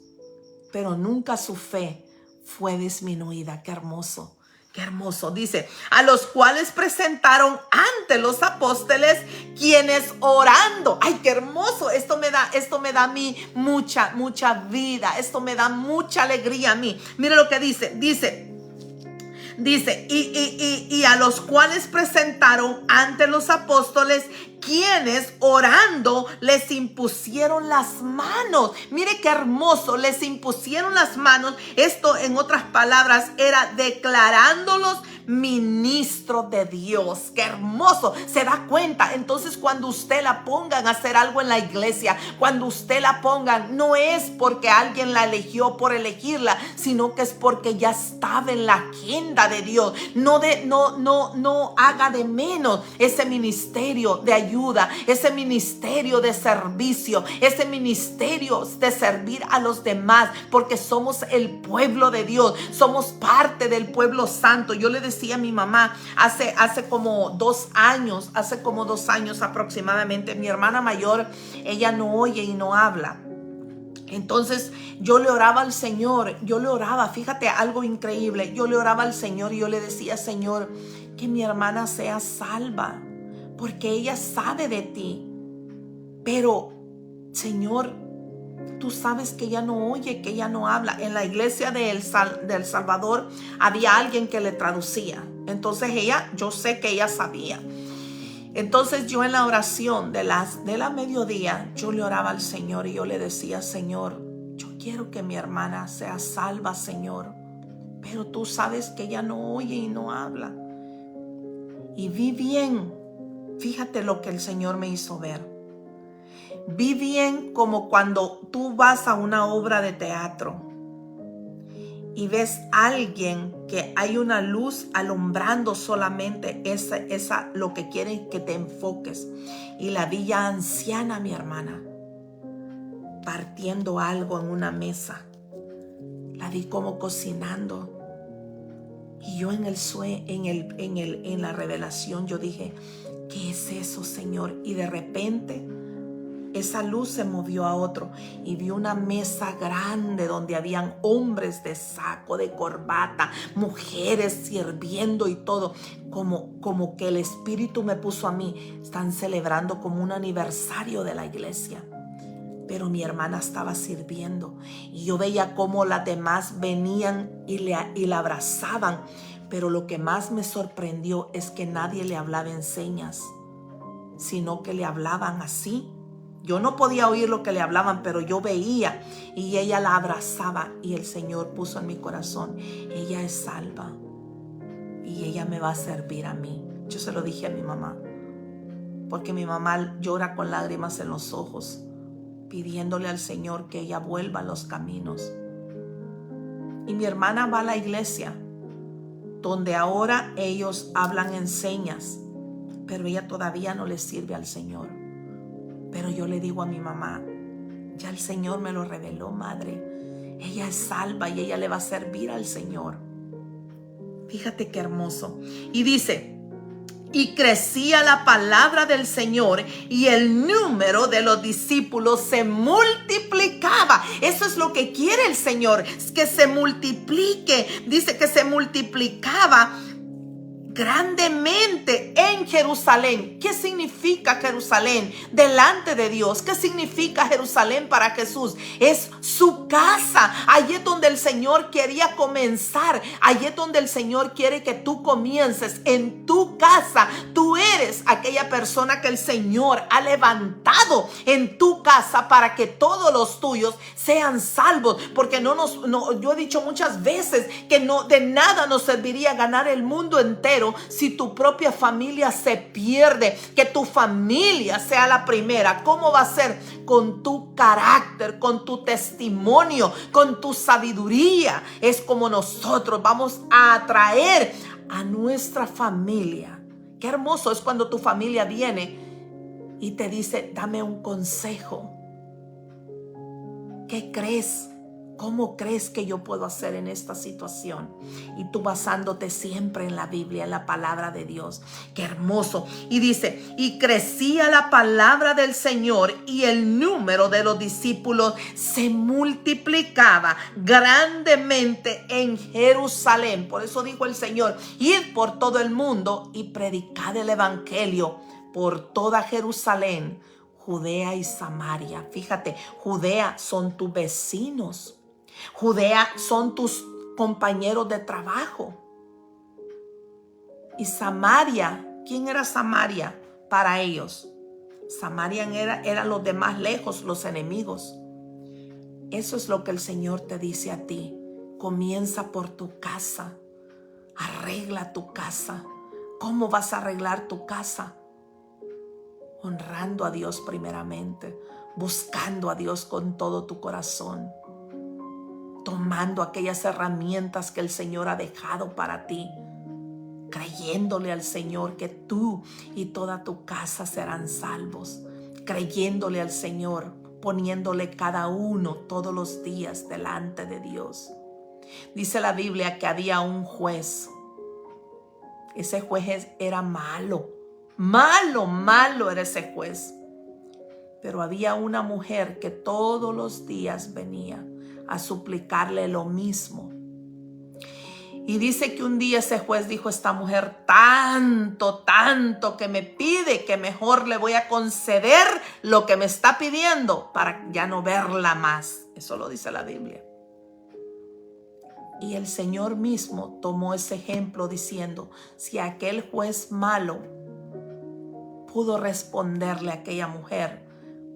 Speaker 1: pero nunca su fe fue disminuida. Qué hermoso, qué hermoso. Dice, a los cuales presentaron ante los apóstoles, quienes orando. Ay, qué hermoso. Esto me da a mí mucha vida. Esto me da mucha alegría a mí. Mire lo que dice, y a los cuales presentaron ante los apóstoles, quienes orando les impusieron las manos. Mire qué hermoso, les impusieron las manos. Esto, en otras palabras, era declarándolos ministros de Dios. Qué hermoso. Se da cuenta. Entonces, cuando usted la pongan a hacer algo en la iglesia, cuando usted la pongan, no es porque alguien la eligió por elegirla, sino que es porque ya estaba en la agenda de Dios. No haga de menos ese ministerio de ayuda, ese ministerio de servicio, ese ministerio de servir a los demás, porque somos el pueblo de Dios, somos parte del pueblo santo. Yo le decía a mi mamá hace como 2 años, aproximadamente, mi hermana mayor, ella no oye y no habla. Entonces yo le oraba al Señor, fíjate algo increíble, yo le oraba al Señor y yo le decía, Señor, que mi hermana sea salva, porque ella sabe de ti, pero Señor, tú sabes que ella no oye, que ella no habla. En la iglesia de El Salvador había alguien que le traducía, entonces yo sé que ella sabía. Entonces yo en la oración de la mediodía, yo le oraba al Señor y yo le decía, Señor, yo quiero que mi hermana sea salva, Señor, pero tú sabes que ella no oye y no habla. Y vi bien, fíjate lo que el Señor me hizo ver. Vi bien como cuando tú vas a una obra de teatro y ves a alguien que hay una luz alumbrando solamente esa lo que quieren que te enfoques. Y la vi ya anciana, mi hermana, partiendo algo en una mesa. La vi como cocinando. Y yo en la revelación yo dije, ¿qué es eso, Señor? Y de repente esa luz se movió a otro y vi una mesa grande donde habían hombres de saco, de corbata, mujeres sirviendo y todo. Como que el Espíritu me puso a mí. Están celebrando como un aniversario de la iglesia. Pero mi hermana estaba sirviendo y yo veía cómo las demás venían y la abrazaban. Pero lo que más me sorprendió es que nadie le hablaba en señas, sino que le hablaban así. Yo no podía oír lo que le hablaban, pero yo veía y ella la abrazaba y el Señor puso en mi corazón, ella es salva y ella me va a servir a mí. Yo se lo dije a mi mamá, porque mi mamá llora con lágrimas en los ojos, pidiéndole al Señor que ella vuelva a los caminos. Y mi hermana va a la iglesia donde ahora ellos hablan en señas, pero ella todavía no le sirve al Señor. Pero yo le digo a mi mamá, ya el Señor me lo reveló, madre. Ella es salva y ella le va a servir al Señor. Fíjate qué hermoso. Y dice, y crecía la palabra del Señor y el número de los discípulos se multiplicaba. Eso es lo que quiere el Señor, que se multiplique. Dice que se multiplicaba grandemente en Jerusalén. ¿Qué significa Jerusalén delante de Dios? ¿Qué significa Jerusalén para Jesús? Es su casa. Allí es donde el Señor quería comenzar. Allí es donde el Señor quiere que tú comiences, en tu casa. Tú eres aquella persona que el Señor ha levantado en tu casa para que todos los tuyos sean salvos. Porque yo he dicho muchas veces que de nada nos serviría ganar el mundo entero si tu propia familia se pierde. Que tu familia sea la primera. ¿Cómo va a ser? Con tu carácter, con tu testimonio, con tu sabiduría. Es como nosotros vamos a atraer a nuestra familia. Qué hermoso es cuando tu familia viene y te dice, dame un consejo. ¿Qué crees? ¿Cómo crees que yo puedo hacer en esta situación? Y tú basándote siempre en la Biblia, en la palabra de Dios. ¡Qué hermoso! Y dice, y crecía la palabra del Señor y el número de los discípulos se multiplicaba grandemente en Jerusalén. Por eso dijo el Señor, id por todo el mundo y predicad el evangelio por toda Jerusalén, Judea y Samaria. Fíjate, Judea son tus vecinos. Judea son tus compañeros de trabajo. Y Samaria, ¿quién era Samaria para ellos? Samaria eran los de más lejos, los enemigos. Eso es lo que el Señor te dice a ti. Comienza por tu casa. Arregla tu casa. ¿Cómo vas a arreglar tu casa? Honrando a Dios primeramente, buscando a Dios con todo tu corazón, tomando aquellas herramientas que el Señor ha dejado para ti, creyéndole al Señor que tú y toda tu casa serán salvos, creyéndole al Señor, poniéndole cada uno todos los días delante de Dios. Dice la Biblia que había un juez. Ese juez era malo. Malo era ese juez. Pero había una mujer que todos los días venía a suplicarle lo mismo. Y dice que un día ese juez dijo, esta mujer tanto que me pide, que mejor le voy a conceder lo que me está pidiendo para ya no verla más. Eso lo dice la Biblia. Y el Señor mismo tomó ese ejemplo diciendo, si aquel juez malo pudo responderle a aquella mujer,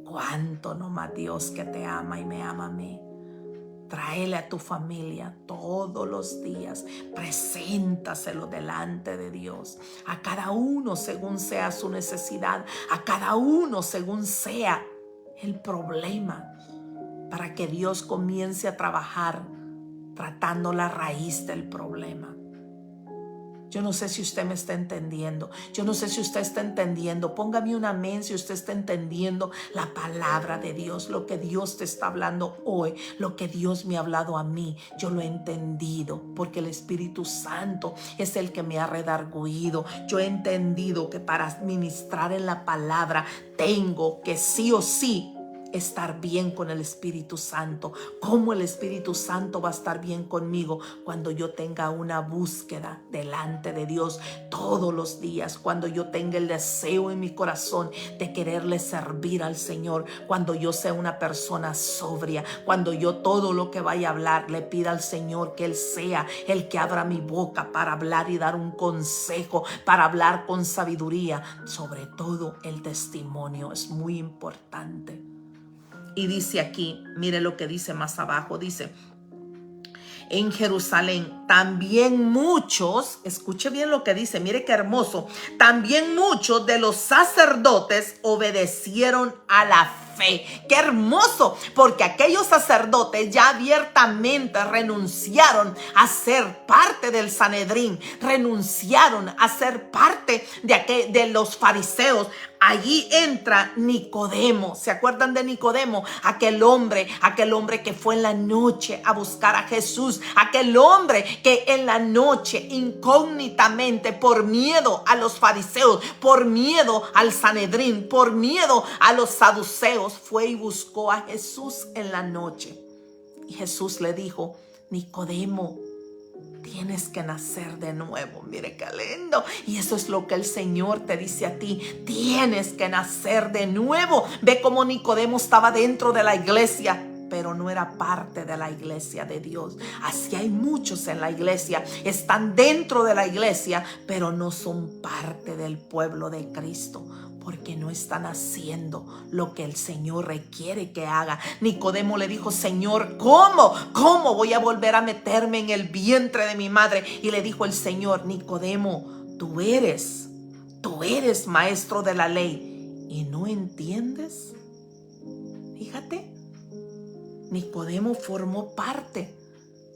Speaker 1: cuánto no más Dios que te ama y me ama a mí. Tráele a tu familia todos los días, preséntaselo delante de Dios, a cada uno según sea su necesidad, a cada uno según sea el problema, para que Dios comience a trabajar tratando la raíz del problema. Yo no sé si usted me está entendiendo. Yo no sé si usted está entendiendo. Póngame un amén si usted está entendiendo la palabra de Dios, lo que Dios te está hablando hoy, lo que Dios me ha hablado a mí. Yo lo he entendido porque el Espíritu Santo es el que me ha redarguido. Yo he entendido que para ministrar en la palabra tengo que sí o sí estar bien con el Espíritu Santo. ¿Cómo el Espíritu Santo va a estar bien conmigo? Cuando yo tenga una búsqueda delante de Dios todos los días, cuando yo tenga el deseo en mi corazón de quererle servir al Señor, cuando yo sea una persona sobria, cuando yo todo lo que vaya a hablar le pida al Señor que Él sea el que abra mi boca para hablar y dar un consejo, para hablar con sabiduría. Sobre todo el testimonio es muy importante. Y dice aquí, mire lo que dice más abajo, dice, en Jerusalén también muchos, escuche bien lo que dice, mire qué hermoso, también muchos de los sacerdotes obedecieron a la fe. ¡Qué hermoso! Porque aquellos sacerdotes ya abiertamente renunciaron a ser parte del Sanedrín, renunciaron a ser parte de los fariseos. Allí entra Nicodemo. ¿Se acuerdan de Nicodemo? Aquel hombre que fue en la noche a buscar a Jesús. Aquel hombre que en la noche, incógnitamente, por miedo a los fariseos, por miedo al Sanedrín, por miedo a los saduceos, fue y buscó a Jesús en la noche. Y Jesús le dijo: Nicodemo, tienes que nacer de nuevo. Mire qué lindo. Y eso es lo que el Señor te dice a ti. Tienes que nacer de nuevo. Ve cómo Nicodemo estaba dentro de la iglesia, pero no era parte de la iglesia de Dios. Así hay muchos en la iglesia. Están dentro de la iglesia, pero no son parte del pueblo de Cristo, porque no están haciendo lo que el Señor requiere que haga. Nicodemo le dijo: Señor, ¿cómo voy a volver a meterme en el vientre de mi madre? Y le dijo el Señor: Nicodemo, tú eres maestro de la ley y no entiendes. Fíjate, Nicodemo formó parte.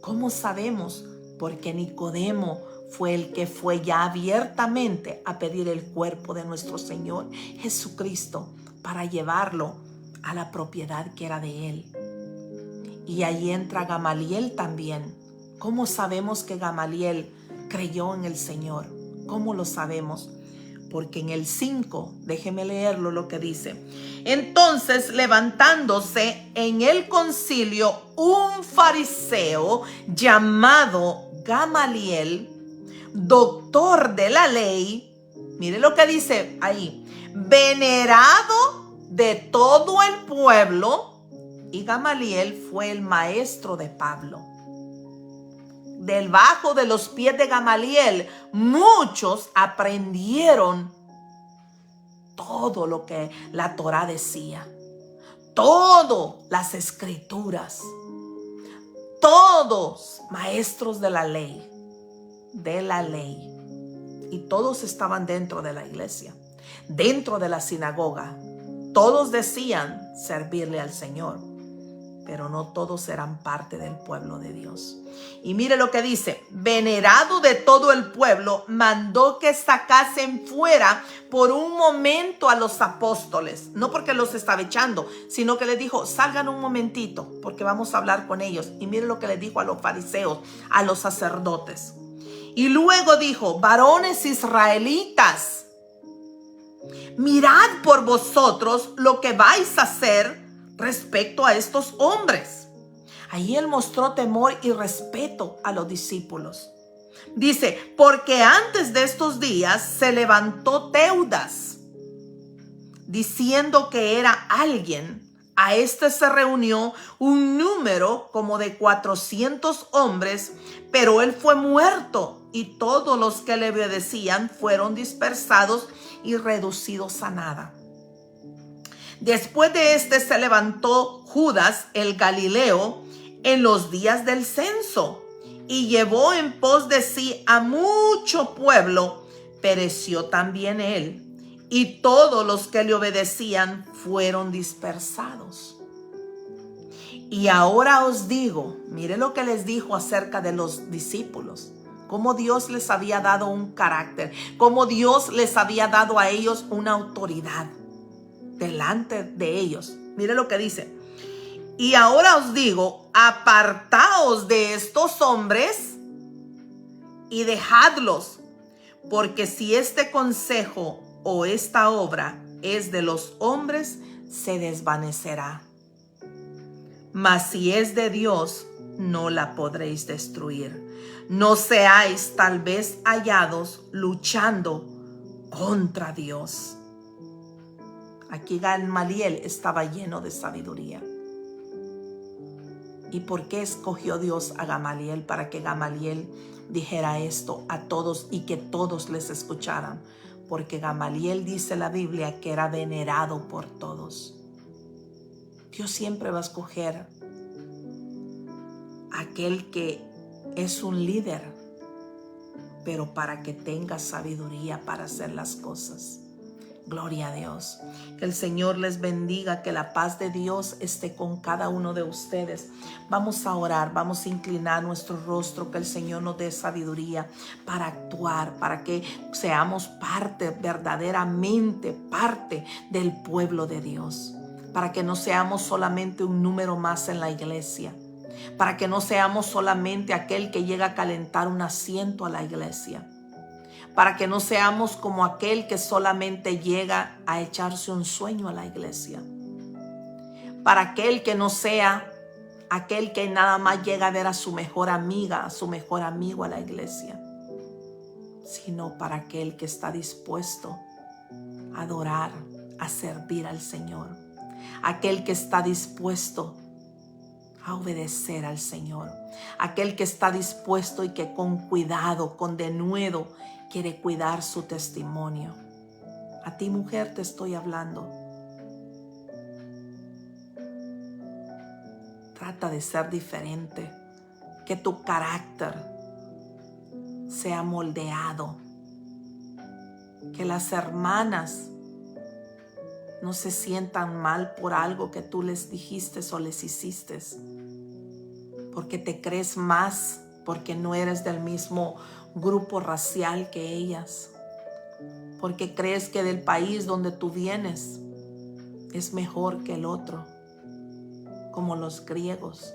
Speaker 1: ¿Cómo sabemos? Porque Nicodemo fue el que fue ya abiertamente a pedir el cuerpo de nuestro Señor Jesucristo para llevarlo a la propiedad que era de él. Y ahí entra Gamaliel también. ¿Cómo sabemos que Gamaliel creyó en el Señor? ¿Cómo lo sabemos? Porque en el 5, déjeme leerlo lo que dice. Entonces, levantándose en el concilio un fariseo llamado Gamaliel, doctor de la ley, mire lo que dice ahí, venerado de todo el pueblo. Y Gamaliel fue el maestro de Pablo. Debajo de los pies de Gamaliel, muchos aprendieron todo lo que la Torá decía, todas las escrituras, todos maestros de la ley. Y todos estaban dentro de la iglesia, dentro de la sinagoga. Todos decían servirle al Señor, pero no todos eran parte del pueblo de Dios. Y mire lo que dice: venerado de todo el pueblo, mandó que sacasen fuera por un momento a los apóstoles. No porque los estaba echando, sino que les dijo: salgan un momentito, porque vamos a hablar con ellos. Y mire lo que les dijo a los fariseos, a los sacerdotes. Y luego dijo: varones israelitas, mirad por vosotros lo que vais a hacer respecto a estos hombres. Ahí él mostró temor y respeto a los discípulos. Dice: porque antes de estos días se levantó Teudas, diciendo que era alguien. A este se reunió un número como de 400 hombres, pero él fue muerto y todos los que le obedecían fueron dispersados y reducidos a nada. Después de este se levantó Judas el Galileo en los días del censo y llevó en pos de sí a mucho pueblo. Pereció también él, y todos los que le obedecían fueron dispersados. Y ahora os digo, mire lo que les dijo acerca de los discípulos, cómo Dios les había dado un carácter, cómo Dios les había dado a ellos una autoridad delante de ellos. Mire lo que dice: y ahora os digo, apartaos de estos hombres y dejadlos, porque si este consejo o esta obra es de los hombres, se desvanecerá. Mas si es de Dios, no la podréis destruir. No seáis tal vez hallados luchando contra Dios. Aquí Gamaliel estaba lleno de sabiduría. ¿Y por qué escogió Dios a Gamaliel? Para que Gamaliel dijera esto a todos y que todos les escucharan. Porque Gamaliel, dice la Biblia, que era venerado por todos. Dios siempre va a escoger a aquel que es un líder, pero para que tenga sabiduría para hacer las cosas. Gloria a Dios. Que el Señor les bendiga, que la paz de Dios esté con cada uno de ustedes. Vamos a orar, vamos a inclinar nuestro rostro, que el Señor nos dé sabiduría para actuar, para que seamos parte, verdaderamente parte del pueblo de Dios. Para que no seamos solamente un número más en la iglesia. Para que no seamos solamente aquel que llega a calentar un asiento a la iglesia. Para que no seamos como aquel que solamente llega a echarse un sueño a la iglesia. Para aquel que no sea aquel que nada más llega a ver a su mejor amiga, a su mejor amigo a la iglesia. Sino para aquel que está dispuesto a adorar, a servir al Señor. Aquel que está dispuesto a obedecer al Señor. Aquel que está dispuesto y que con cuidado, con denuedo, quiere cuidar su testimonio. A ti, mujer, te estoy hablando. Trata de ser diferente. Que tu carácter sea moldeado. Que las hermanas no se sientan mal por algo que tú les dijiste o les hiciste. Porque te crees más, porque no eres del mismo grupo racial que ellas. Porque crees que del país donde tú vienes es mejor que el otro. Como los griegos.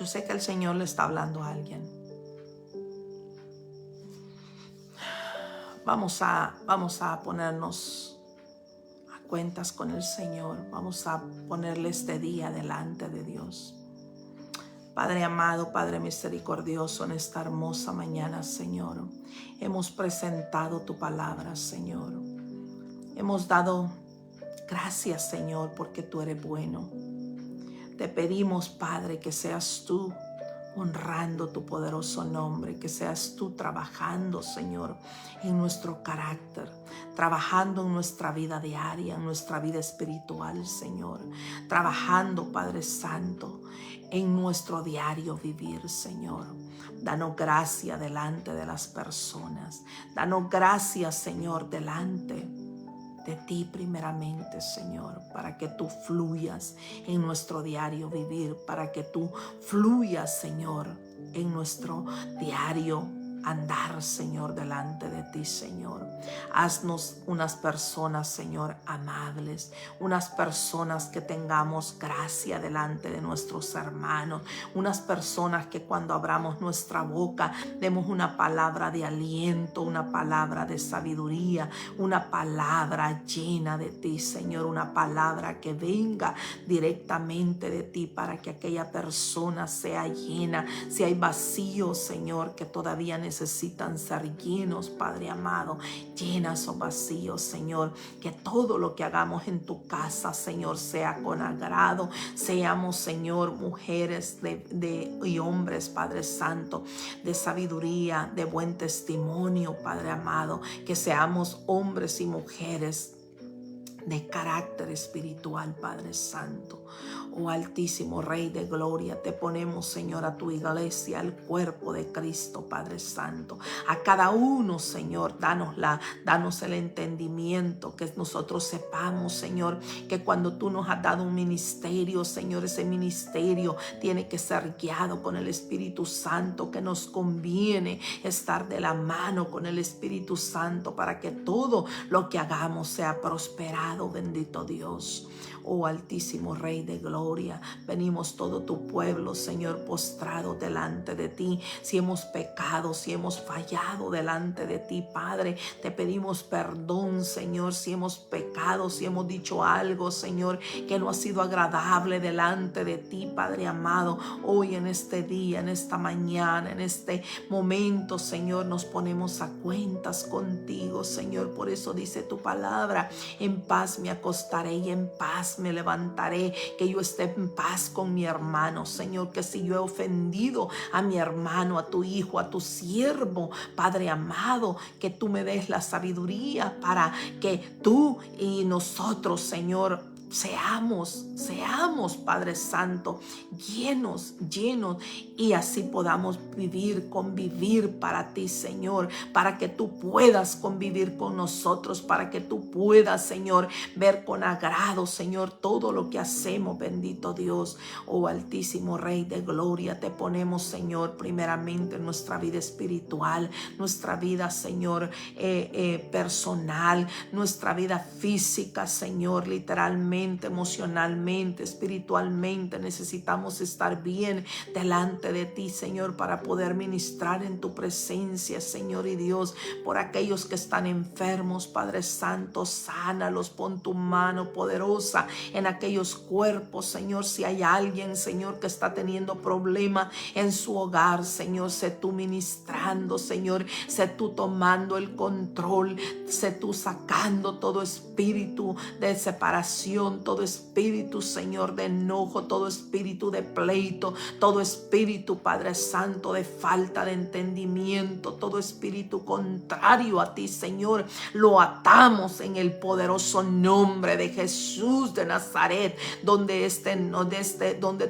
Speaker 1: Yo sé que el Señor le está hablando a alguien. Vamos a ponernos a cuentas con el Señor. Vamos a ponerle este día delante de Dios. Padre amado, Padre misericordioso, en esta hermosa mañana, Señor, hemos presentado tu palabra, Señor. Hemos dado gracias, Señor, porque tú eres bueno. Te pedimos, Padre, que seas tú honrando tu poderoso nombre, que seas tú trabajando, Señor, en nuestro carácter, trabajando en nuestra vida diaria, en nuestra vida espiritual, Señor, trabajando, Padre Santo, en nuestro diario vivir, Señor. Danos gracia delante de las personas. Danos gracias, Señor, delante de ti primeramente, Señor, para que tú fluyas en nuestro diario vivir, para que tú fluyas, Señor, en nuestro diario andar, Señor, delante de ti, Señor. Haznos unas personas, Señor, amables, unas personas que tengamos gracia delante de nuestros hermanos, unas personas que cuando abramos nuestra boca demos una palabra de aliento, una palabra de sabiduría, una palabra llena de ti, Señor, una palabra que venga directamente de ti para que aquella persona sea llena. Si hay vacíos, Señor, que todavía necesitan ser llenos, Padre amado, llena esos vacíos, Señor. Que todo lo que hagamos en tu casa, Señor, sea con agrado. Seamos, Señor, mujeres y hombres, Padre Santo, de sabiduría, de buen testimonio, Padre amado. Que seamos hombres y mujeres de carácter espiritual, Padre Santo. Oh Altísimo Rey de Gloria, te ponemos, Señor, a tu iglesia, al cuerpo de Cristo, Padre Santo. A cada uno, Señor, danos el entendimiento, que nosotros sepamos, Señor, que cuando tú nos has dado un ministerio, Señor, ese ministerio tiene que ser guiado con el Espíritu Santo, que nos conviene estar de la mano con el Espíritu Santo para que todo lo que hagamos sea prosperado, bendito Dios. Oh Altísimo Rey de Gloria, venimos todo tu pueblo, Señor, postrado delante de ti. Si hemos pecado, si hemos fallado delante de ti, Padre, te pedimos perdón, Señor, si hemos pecado, si hemos dicho algo, Señor, que no ha sido agradable delante de ti, Padre amado. Hoy en este día, en esta mañana, en este momento, Señor, nos ponemos a cuentas contigo, Señor. Por eso dice tu palabra: en paz me acostaré y en paz me levantaré. Que yo esté en paz con mi hermano, Señor. Que si yo he ofendido a mi hermano, a tu hijo, a tu siervo, Padre amado, que tú me des la sabiduría para que tú y nosotros, Señor, seamos, Padre Santo, llenos, y así podamos convivir para ti, Señor, para que tú puedas convivir con nosotros, para que tú puedas, Señor, ver con agrado, Señor, todo lo que hacemos, bendito Dios. Oh Altísimo Rey de Gloria, te ponemos, Señor, primeramente en nuestra vida espiritual, nuestra vida, Señor, personal, nuestra vida física, Señor, literalmente, emocionalmente, espiritualmente. Necesitamos estar bien delante de ti, Señor, para poder ministrar en tu presencia, Señor y Dios, por aquellos que están enfermos, Padre Santo, sánalos, pon tu mano poderosa en aquellos cuerpos, Señor. Si hay alguien, Señor, que está teniendo problemas en su hogar, Señor, sé tú ministrando, Señor, sé tú tomando el control, sé tú sacando todo espíritu de separación, todo espíritu, Señor, de enojo, todo espíritu de pleito, todo espíritu, Padre Santo, de falta de entendimiento, todo espíritu contrario a ti, Señor, lo atamos en el poderoso nombre de Jesús de Nazaret, donde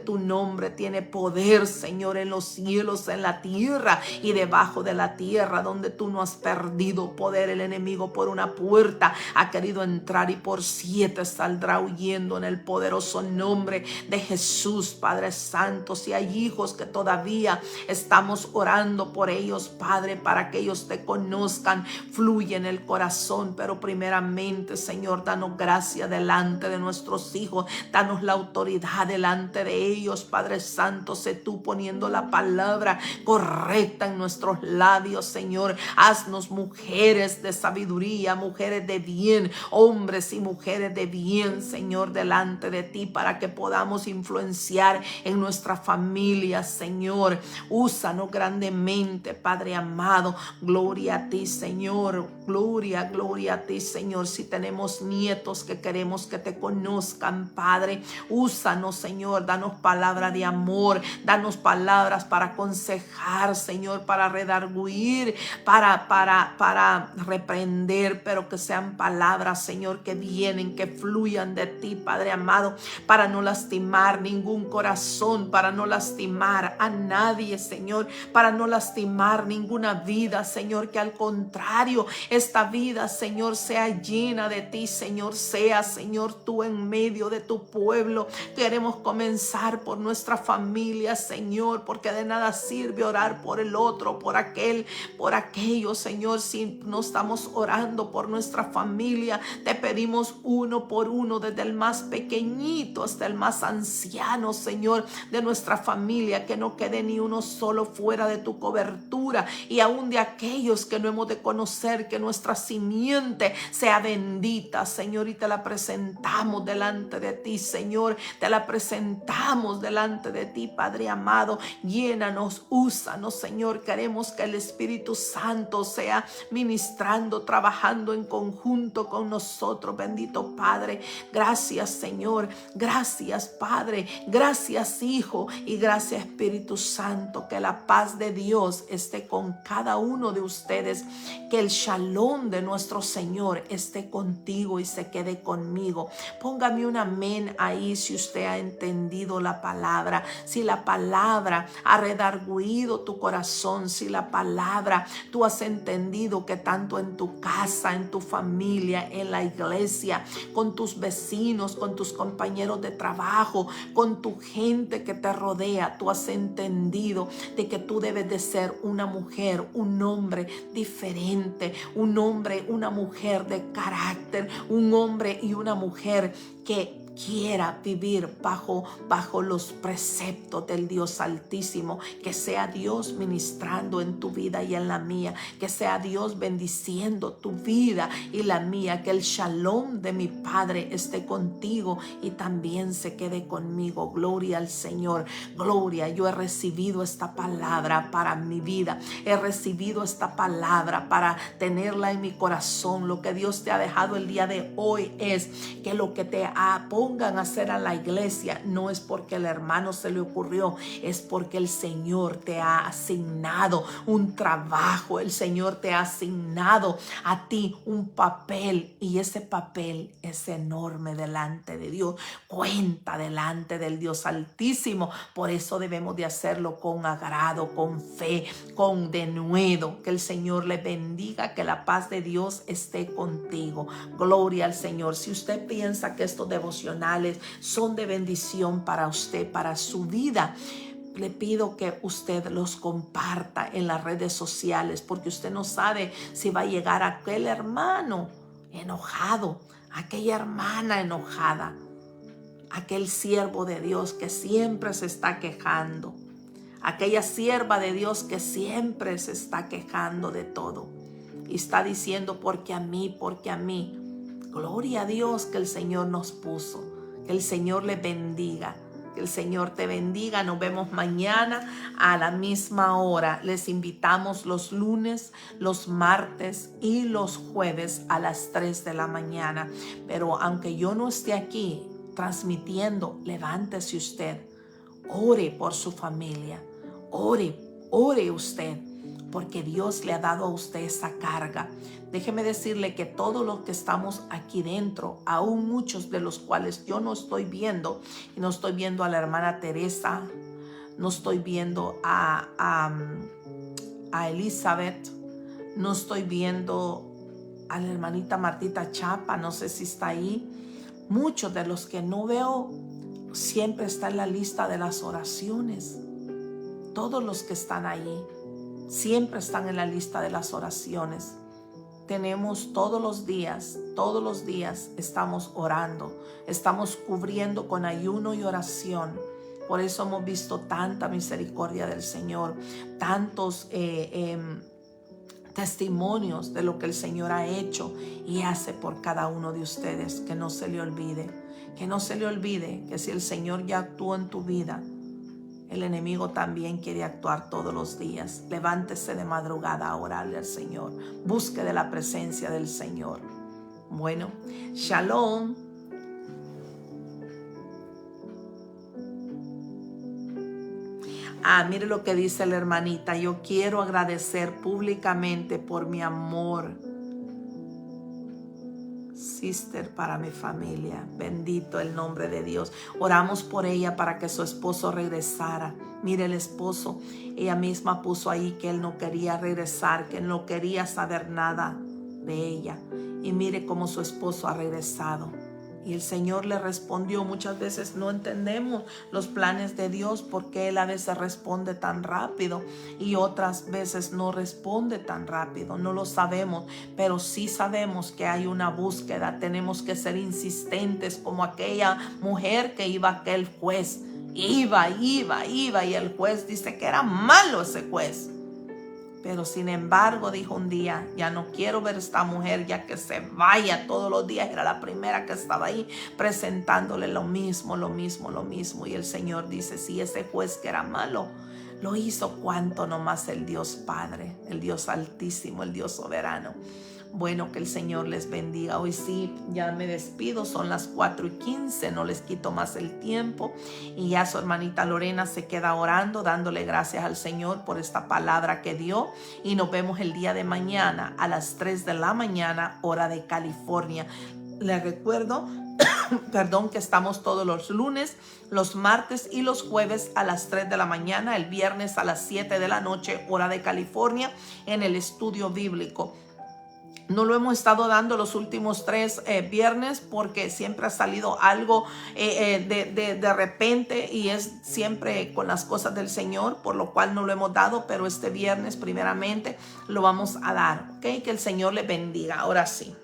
Speaker 1: tu nombre tiene poder, Señor, en los cielos, en la tierra y debajo de la tierra, donde tú no has perdido poder. El enemigo por una puerta ha querido entrar y por 7 saldrá huyendo en el poderoso nombre de Jesús, Padre Santo. Si hay hijos que todavía estamos orando por ellos, Padre, para que ellos te conozcan, fluye en el corazón, pero primeramente, Señor, danos gracia delante de nuestros hijos, danos la autoridad delante de ellos, Padre Santo. Sé tú poniendo la palabra correcta en nuestros labios, Señor. Haznos mujeres de sabiduría, mujeres de bien, hombres y mujeres de bien, Señor, delante de ti, para que podamos influenciar en nuestra familia, Señor. Úsanos grandemente, Padre amado. Gloria a ti, Señor. Gloria a ti, Señor. Si tenemos nietos que queremos que te conozcan, Padre, úsanos, Señor. Danos palabra de amor, danos palabras para aconsejar, Señor, para redarguir, para reprender, pero que sean palabras, Señor, que vienen, que fluyan de ti, Padre amado, para no lastimar ningún corazón, para no lastimar a nadie, Señor, para no lastimar ninguna vida, Señor, que al contrario, esta vida, Señor, sea llena de ti, Señor, sea, Señor, tú en medio de tu pueblo. Queremos comenzar por nuestra familia, Señor, porque de nada sirve orar por el otro, por aquello, Señor, si no estamos orando por nuestra familia. Te pedimos uno por uno, desde el más pequeñito hasta el más anciano, Señor, de nuestra familia, que no quede ni uno solo fuera de tu cobertura, y aún de aquellos que no hemos de conocer, que nuestra simiente sea bendita, Señor, y te la presentamos delante de ti, Señor, te la presentamos delante de ti, Padre amado. Llénanos, úsanos, Señor. Queremos que el Espíritu Santo sea ministrando, trabajando en conjunto con nosotros, bendito Padre. Gracias, Señor. Gracias, Padre. Gracias, Hijo, y gracias, Espíritu Santo. Que la paz de Dios esté con cada uno de ustedes. Que el shalom de nuestro Señor esté contigo y se quede conmigo. Póngame un amén ahí si usted ha entendido la palabra, si la palabra ha redarguido tu corazón, si la palabra tú has entendido que tanto en tu casa, en tu familia, en la iglesia, con tus vecinos, con tus compañeros de trabajo, con tu gente que te rodea, tú has entendido de que tú debes de ser una mujer, un hombre diferente, un hombre, una mujer de carácter, un hombre y una mujer que quiera vivir bajo los preceptos del Dios Altísimo. Que sea Dios ministrando en tu vida y en la mía, que sea Dios bendiciendo tu vida y la mía, que el shalom de mi Padre esté contigo y también se quede conmigo. Gloria al Señor, gloria. Yo he recibido esta palabra para mi vida, he recibido esta palabra para tenerla en mi corazón. Lo que Dios te ha dejado el día de hoy es que lo que te ha pongan a hacer a la iglesia, no es porque el hermano se le ocurrió, es porque el Señor te ha asignado un trabajo, el Señor te ha asignado a ti un papel, y ese papel es enorme delante de Dios, cuenta delante del Dios Altísimo. Por eso debemos de hacerlo con agrado, con fe, con denuedo. Que el Señor le bendiga, que la paz de Dios esté contigo. Gloria al Señor. Si usted piensa que estos devocionales son de bendición para usted, para su vida, le pido que usted los comparta en las redes sociales, porque usted no sabe si va a llegar aquel hermano enojado, aquella hermana enojada, aquel siervo de Dios que siempre se está quejando, aquella sierva de Dios que siempre se está quejando de todo y está diciendo porque a mí, porque a mí. Gloria a Dios que el Señor nos puso. Que el Señor le bendiga. Que el Señor te bendiga. Nos vemos mañana a la misma hora. Les invitamos los lunes, los martes y los jueves a las 3 de la mañana. Pero aunque yo no esté aquí transmitiendo, levántese usted. Ore por su familia. Ore usted, porque Dios le ha dado a usted esa carga. Déjeme decirle que todos los que estamos aquí dentro, aún muchos de los cuales yo no estoy viendo, y no estoy viendo a la hermana Teresa, no estoy viendo a Elizabeth, no estoy viendo a la hermanita Martita Chapa, no sé si está ahí. Muchos de los que no veo siempre están en la lista de las oraciones. Todos los que están ahí siempre están en la lista de las oraciones. Tenemos todos los días estamos orando, estamos cubriendo con ayuno y oración. Por eso hemos visto tanta misericordia del Señor, tantos testimonios de lo que el Señor ha hecho y hace por cada uno de ustedes. Que no se le olvide, que si el Señor ya actuó en tu vida, el enemigo también quiere actuar todos los días. Levántese de madrugada a orarle al Señor. Busque de la presencia del Señor. Bueno, shalom. Mire lo que dice la hermanita. Yo quiero agradecer públicamente por mi amor, sister, para mi familia. Bendito el nombre de Dios. Oramos por ella para que su esposo regresara. Mire, el esposo, ella misma puso ahí que él no quería regresar, que él no quería saber nada de ella. Y mire cómo su esposo ha regresado. Y el Señor le respondió. Muchas veces no entendemos los planes de Dios, porque Él a veces responde tan rápido y otras veces no responde tan rápido. No lo sabemos, pero sí sabemos que hay una búsqueda. Tenemos que ser insistentes, como aquella mujer que iba a aquel juez. Iba, y el juez dice que era malo ese juez. Pero sin embargo dijo un día: ya no quiero ver a esta mujer, ya que se vaya todos los días. Era la primera que estaba ahí presentándole lo mismo. Y el Señor dice: si ese juez que era malo lo hizo, cuánto nomás el Dios Padre, el Dios Altísimo, el Dios Soberano. Bueno, que el Señor les bendiga. Hoy sí, ya me despido. Son las 4:15. No les quito más el tiempo. Y ya su hermanita Lorena se queda orando, dándole gracias al Señor por esta palabra que dio. Y nos vemos el día de mañana a las 3 de la mañana, hora de California. Les recuerdo, que estamos todos los lunes, los martes y los jueves a las 3 de la mañana. El viernes a las 7 de la noche, hora de California, en el estudio bíblico. No lo hemos estado dando los últimos 3 viernes porque siempre ha salido algo de repente, y es siempre con las cosas del Señor, por lo cual no lo hemos dado, pero este viernes primeramente lo vamos a dar. ¿Ok? Que el Señor le bendiga. Ahora sí.